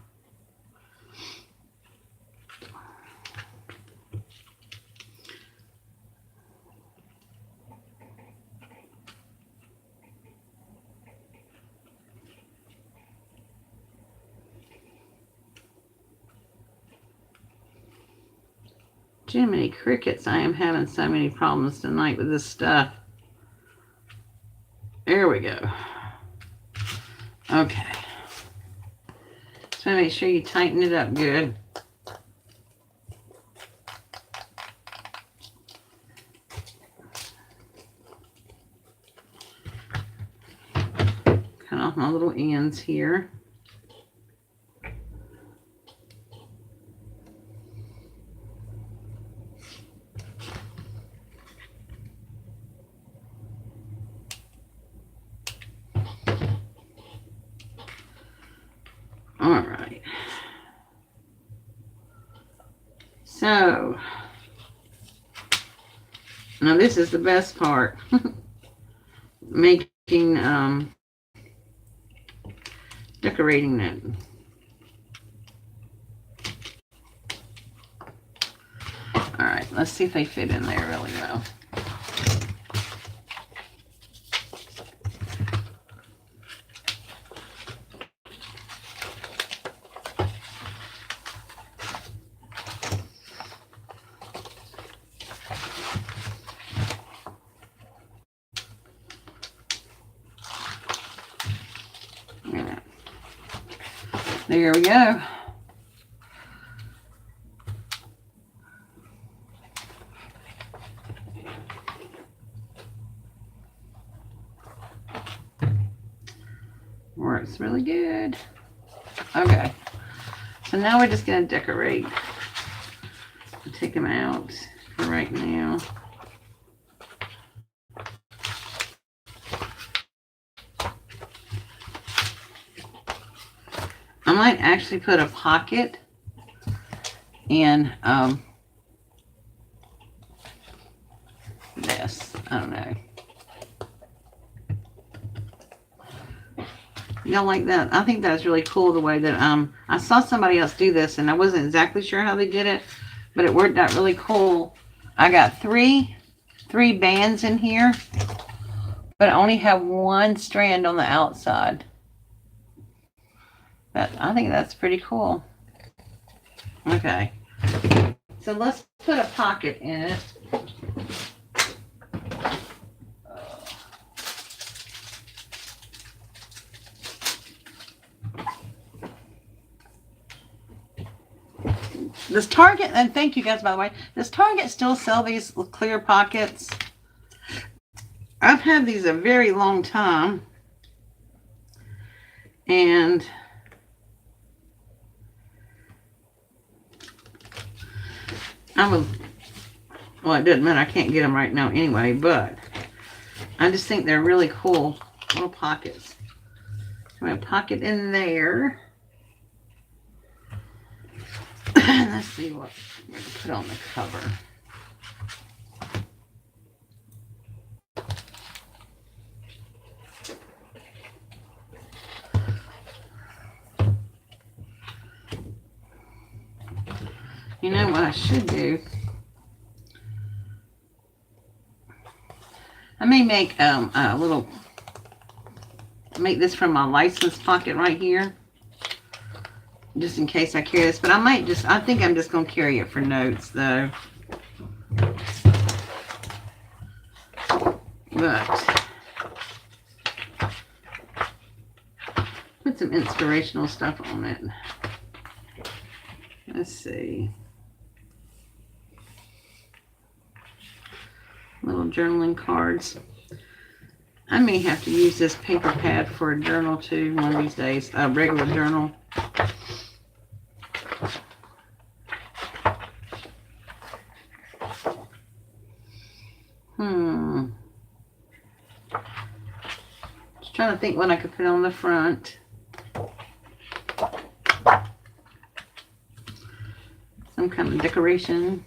A: Jiminy crickets, I am having so many problems tonight with this stuff. There we go. Okay. So make sure you tighten it up good. Cut off my little ends here. All right. So, now this is the best part. Making, decorating it. All right, let's see if they fit in there really well. There we go. Works really good. Okay. So now we're just going to decorate. I'll take them out for right now. I might actually put a pocket in this. I don't know. Y'all like that? I think that's really cool the way that I saw somebody else do this, and I wasn't exactly sure how they did it, but it worked out really cool. I got three bands in here, but I only have 1 strand on the outside. I think that's pretty cool. Okay. So let's put a pocket in it. Does Target, and thank you guys by the way, does Target still sell these clear pockets? I've had these a very long time. And well, it doesn't matter. I can't get them right now anyway, but I just think they're really cool little pockets. I'm going to pocket in there. Let's see what I'm going to put on the cover. You know what I should do? I may make a little, make this from my license pocket right here, just in case I carry this. But I might just, I think I'm just going to carry it for notes though. But put some inspirational stuff on it. Let's see. Little journaling cards. I may have to use this paper pad for a journal too one of these days, a regular journal. Just trying to think what I could put on the front. Some kind of decoration.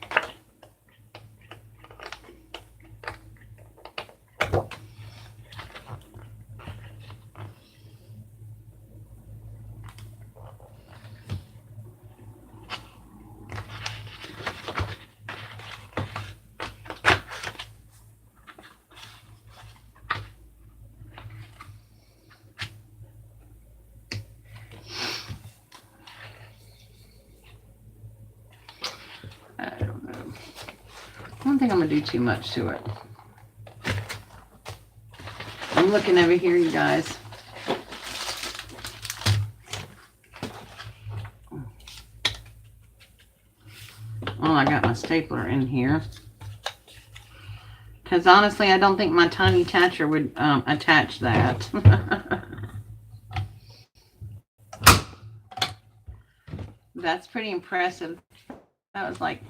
A: I don't know. I don't think I'm going to do too much to it. I'm looking over here, you guys. Oh, I got my stapler in here. Because honestly, I don't think my tiny attacher would attach that. That's pretty impressive. That was like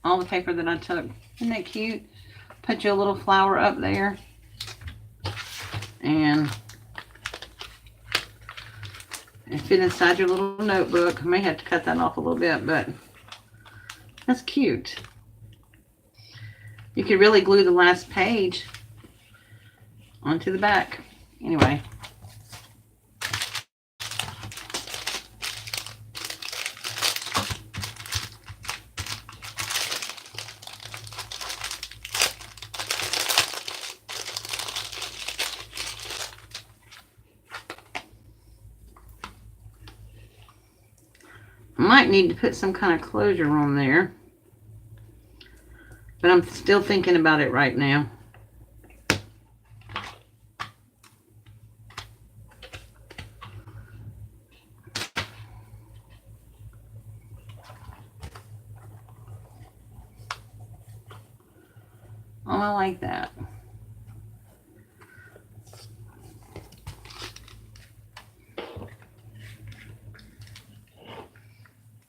A: all the paper that I took. Isn't that cute? Put you a little flower up there. And it fit inside your little notebook. I may have to cut that off a little bit, but that's cute. You could really glue the last page onto the back. Anyway. Might need to put some kind of closure on there, but I'm still thinking about it right now. Oh, I like that.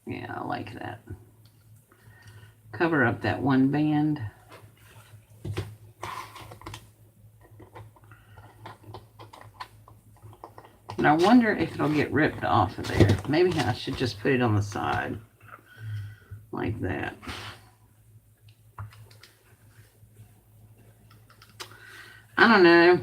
A: Yeah, I like that. Cover up that one band. And I wonder if it'll get ripped off of there. Maybe I should just put it on the side. Like that. I don't know.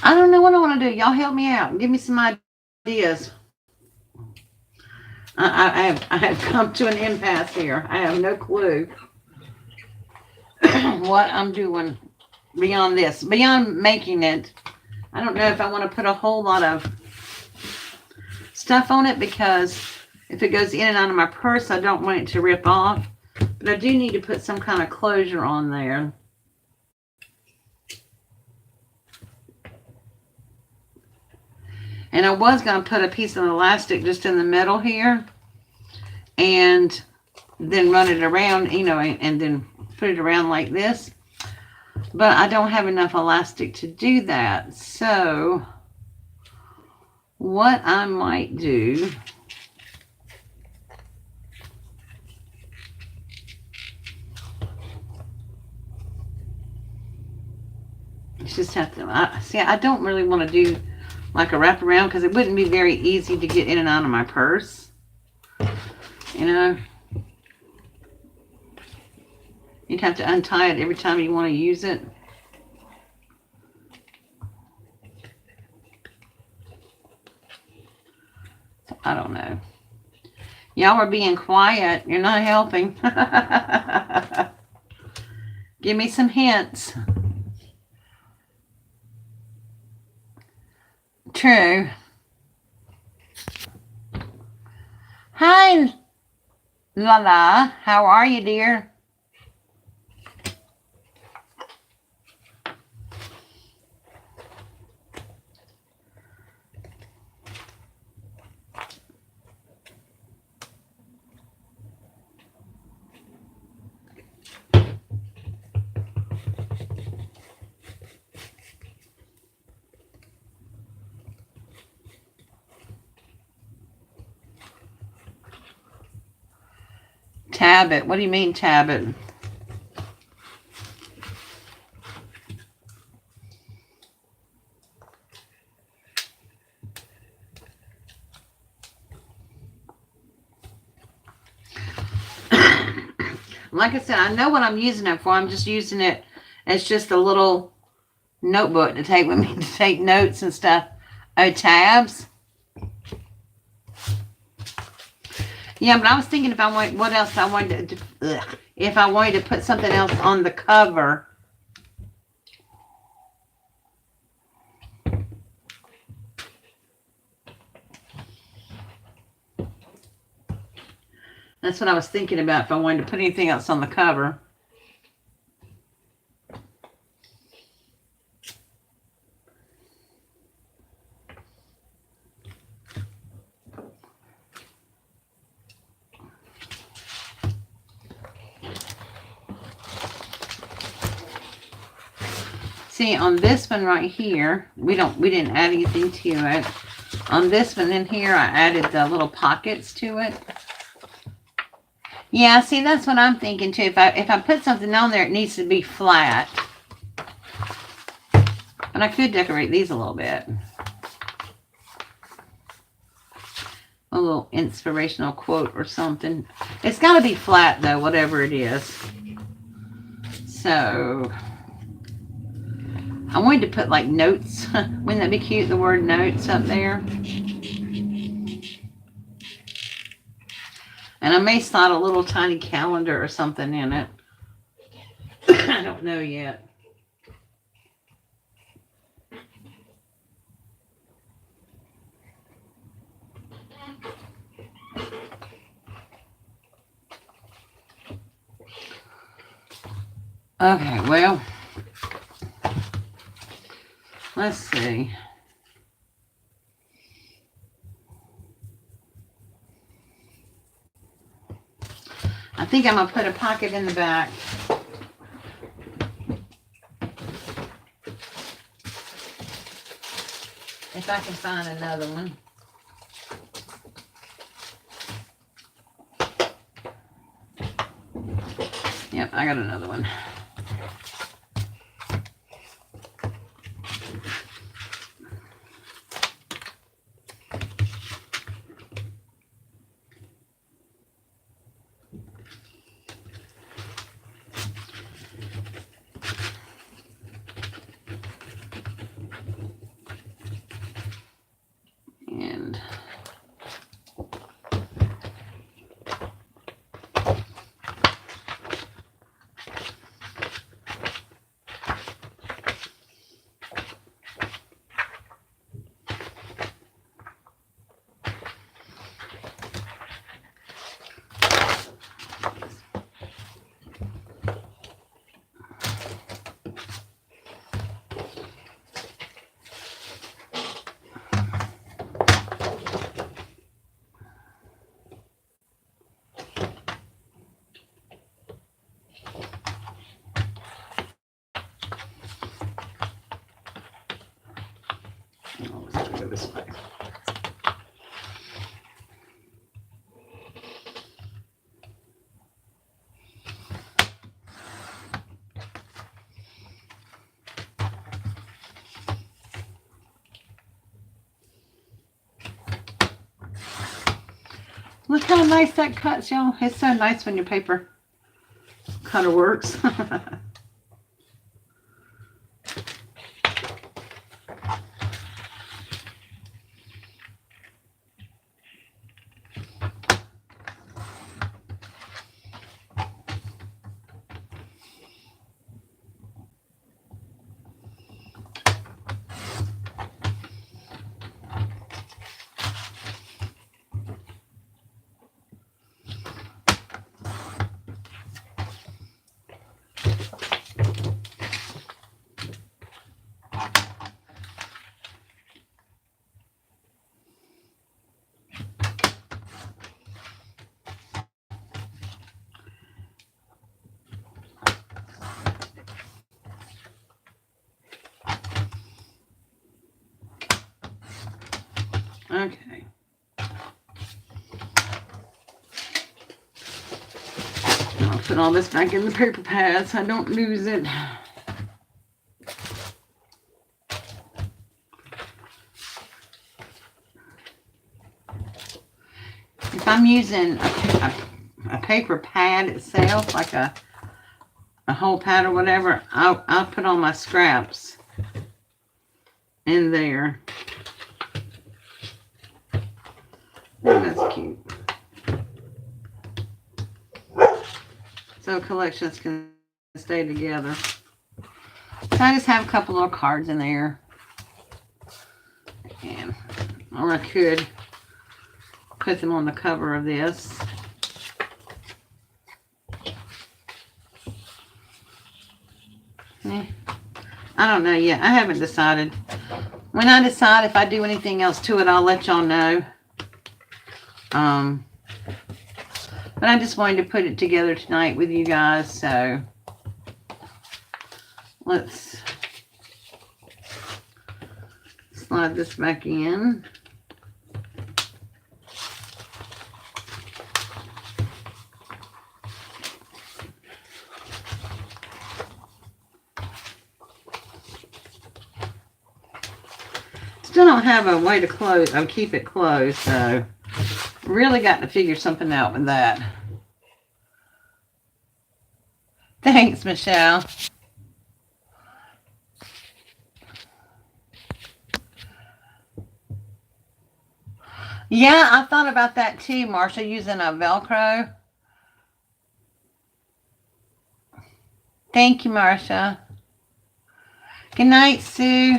A: I don't know what I want to do. Y'all help me out. Give me some ideas. I have come to an impasse here. I have no clue what I'm doing beyond this. Beyond making it, I don't know if I want to put a whole lot of stuff on it, because if it goes in and out of my purse, I don't want it to rip off. But I do need to put some kind of closure on there. And I was going to put a piece of elastic just in the middle here and then run it around, you know, and then put it around like this. But I don't have enough elastic to do that. So what I might do is just have to, I don't really want to do like a wraparound, because it wouldn't be very easy to get in and out of my purse. You know, you'd have to untie it every time you want to use it. I don't know. Y'all are being quiet. You're not helping. Give me some hints. True. Hi, Lala. How are you, dear? tab it. What do you mean tab it? Like I said, I know what I'm using it for. I'm just using it as just a little notebook to take with me to take notes and stuff. Oh, tabs. Yeah, but I was thinking if I want, what else I wanted to, if I wanted to put something else on the cover. That's what I was thinking about, if I wanted to put anything else on the cover. See, on this one right here, we didn't add anything to it. On this one in here, I added the little pockets to it. Yeah, see, that's what I'm thinking too. If I put something on there, it needs to be flat. But I could decorate these a little bit. A little inspirational quote or something. It's got to be flat though, whatever it is. So I wanted to put like notes. Wouldn't that be cute, the word notes up there? And I may slide a little tiny calendar or something in it. I don't know yet. Okay, well, let's see. I think I'm going to put a pocket in the back. If I can find another one. Yep, I got another one. And let's go this way. Look how nice that cuts, y'all. It's so nice when your paper cutter works. Okay. put all this back in the paper pad so I don't lose it. If I'm using a paper pad itself, like a whole pad or whatever, I'll put all my scraps in there. Oh, that's cute. So collections can stay together. So I just have a couple little cards in there. And, or I could put them on the cover of this. I don't know yet. I haven't decided. When I decide if I do anything else to it, I'll let y'all know. But I just wanted to put it together tonight with you guys, so let's slide this back in. Still don't have a way to close, keep it closed, so really got to figure something out with that. Thanks, Michelle. Yeah, I thought about that too, Marsha, using a Velcro. Thank you, Marsha. Good night, Sue.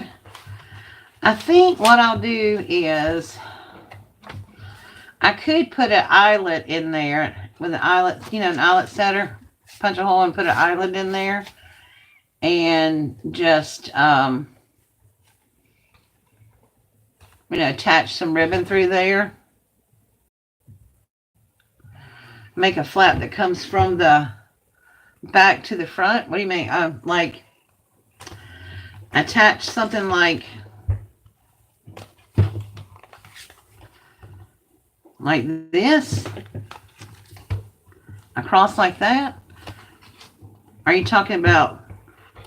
A: I think what I'll do is I could put an eyelet in there with an eyelet, you know, an eyelet setter. Punch a hole and put an eyelet in there. And just, you know, attach some ribbon through there. Make a flap that comes from the back to the front. What do you mean? Like, attach something like this across like that? Are you talking about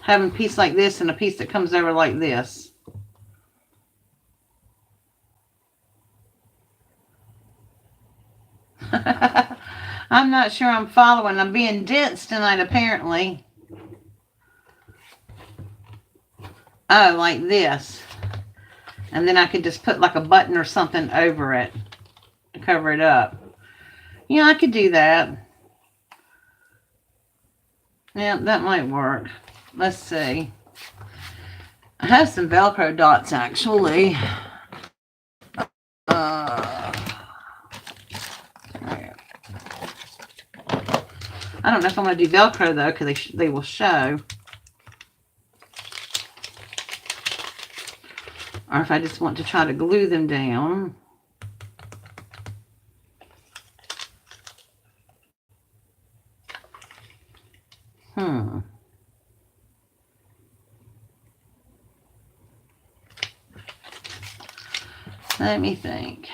A: having a piece like this and a piece that comes over like this? I'm not sure I'm following. I'm being dense tonight, apparently. Oh, like this. And then I could just put like a button or something over it to cover it up. Yeah, I could do that. Yeah, that might work. Let's see. I have some Velcro dots, actually. I don't know if I'm going to do Velcro, though, because they will show. Or if I just want to try to glue them down. Let me think.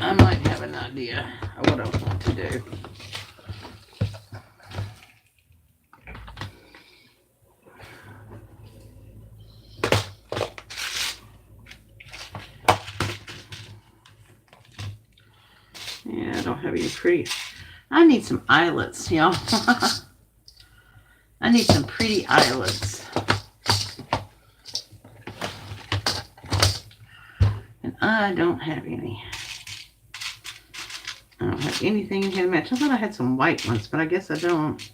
A: I might have an idea of what I want to do. Yeah, I don't have any pretty. I need some eyelets, y'all. I need some pretty eyelets. And I don't have any. I don't have anything in here to match. I thought I had some white ones, but I guess I don't.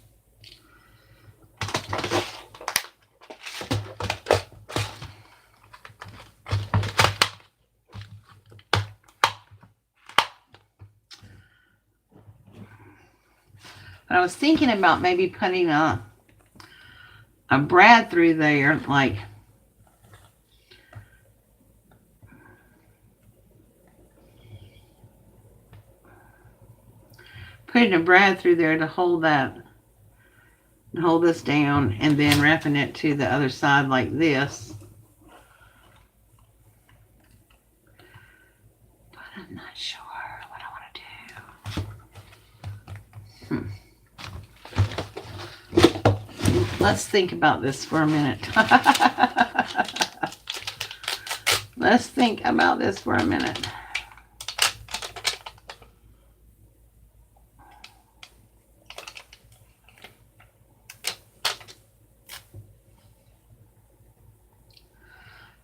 A: But I was thinking about maybe putting a brad through there, like putting a brad through there to hold this down, and then wrapping it to the other side like this. But I'm not sure what I want to do. Let's think about this for a minute. Let's think about this for a minute.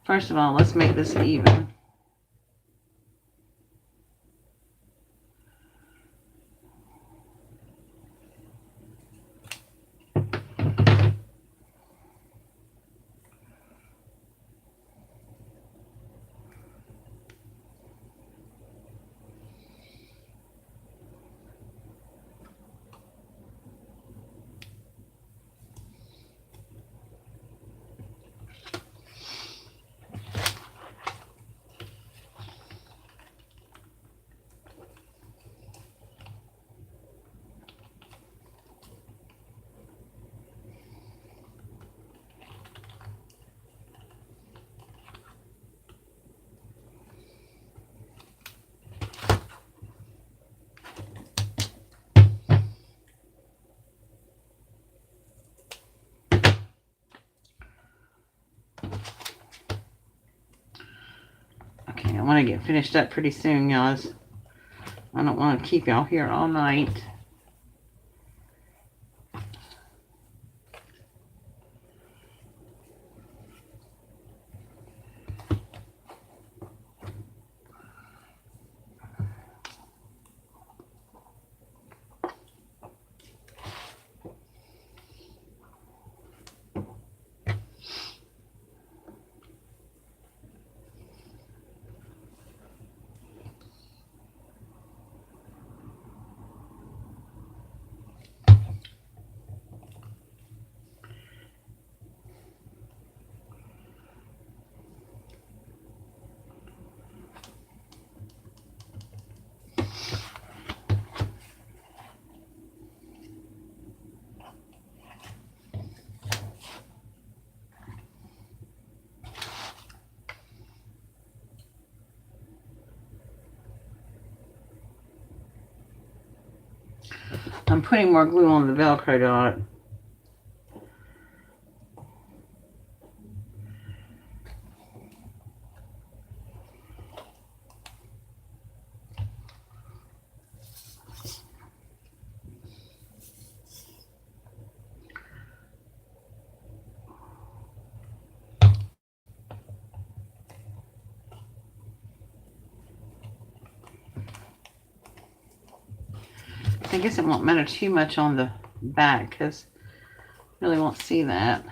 A: First of all, let's make this even. Okay, I want to get finished up pretty soon, guys. I don't want to keep y'all here all night. I'm putting more glue on the Velcro dot. I guess it won't matter too much on the back because you really won't see that.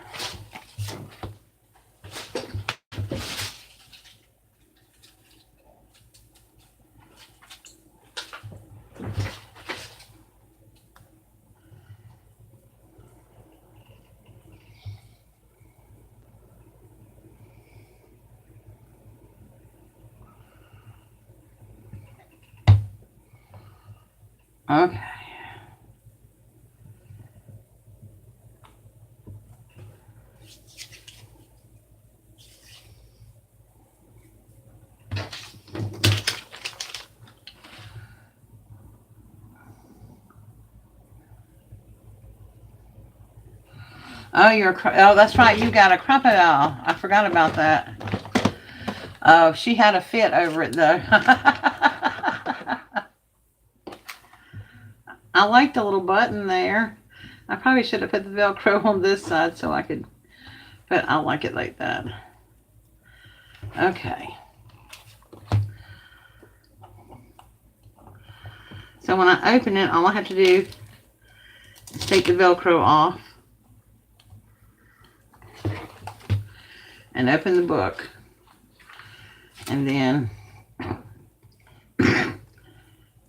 A: Okay. Oh, that's right. You got a crocodile. I forgot about that. Oh, she had a fit over it though. I like the little button there. I probably should have put the Velcro on this side so I could, but I like it like that. Okay. So when I open it, all I have to do is take the Velcro off and open the book. And then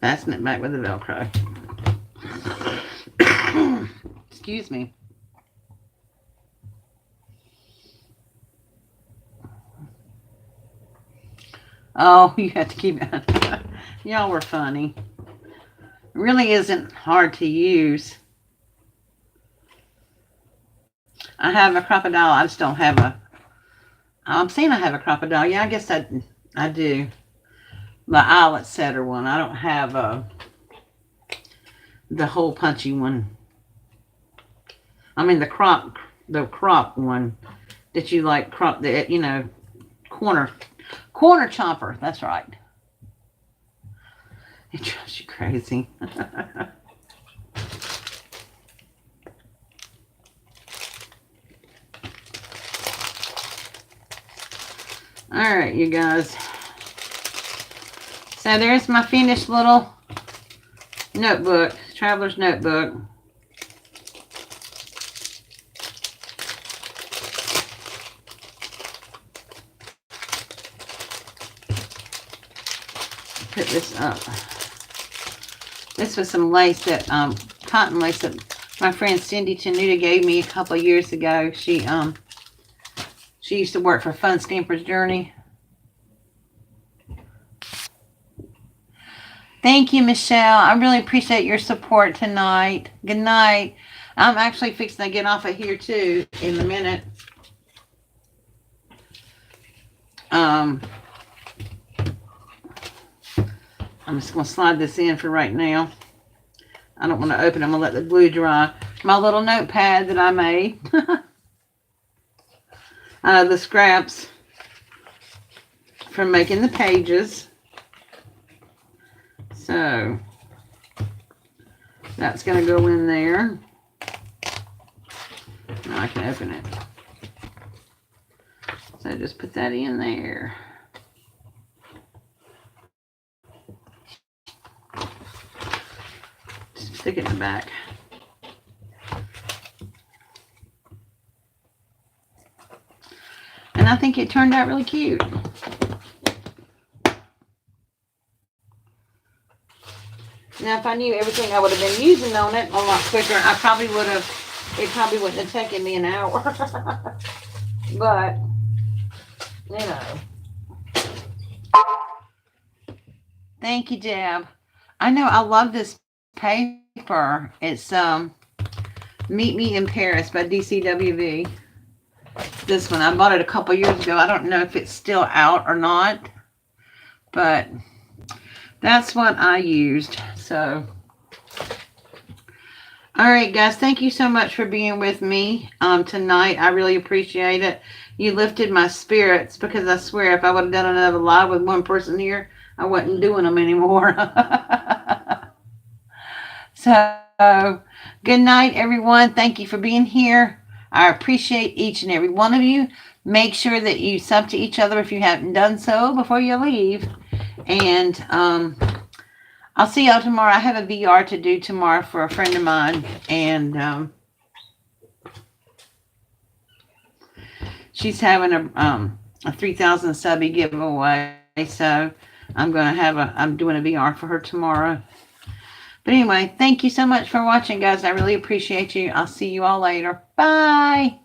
A: fasten it back with the Velcro. Excuse me. Oh, you have to keep it. Y'all were funny. really isn't hard to use. I have a crocodile. I just don't have a. I'm saying I have a crocodile. Yeah, I guess I do. The eyelet setter one. I don't have the hole punchy one. I mean the crop one that you like crop the corner chopper. That's right. It drives you crazy. All right, you guys. So there's my finished little notebook, traveler's notebook. Put this up. This was some lace that cotton lace that my friend Cindy Tenuta gave me a couple of years ago. She used to work for Fun Stamper's Journey. Thank you, Michelle. I really appreciate your support tonight. Good night. I'm actually fixing to get off of here too in a minute. I'm just going to slide this in for right now. I don't want to open it. I'm going to let the glue dry. My little notepad that I made. The scraps from making the pages. So that's going to go in there. Now I can open it. So just put that in there. Just stick it in the back. And I think it turned out really cute. Now, if I knew everything I would have been using on it a lot quicker, it probably wouldn't have taken me an hour. But, you know. Thank you, Deb. I know I love this paper. It's Meet Me in Paris by DCWV. This one. I bought it a couple years ago. I don't know if it's still out or not. But that's what I used. So, all right, guys. Thank you so much for being with me tonight. I really appreciate it. You lifted my spirits because I swear if I would have done another live with one person here, I wasn't doing them anymore. So, good night, everyone. Thank you for being here. I appreciate each and every one of you. Make sure that you sub to each other if you haven't done so before you leave. And I'll see y'all tomorrow. I have a VR to do tomorrow for a friend of mine. And she's having a 3,000 subby giveaway. So I'm doing a VR for her tomorrow. But anyway, thank you so much for watching, guys. I really appreciate you. I'll see you all later. Bye.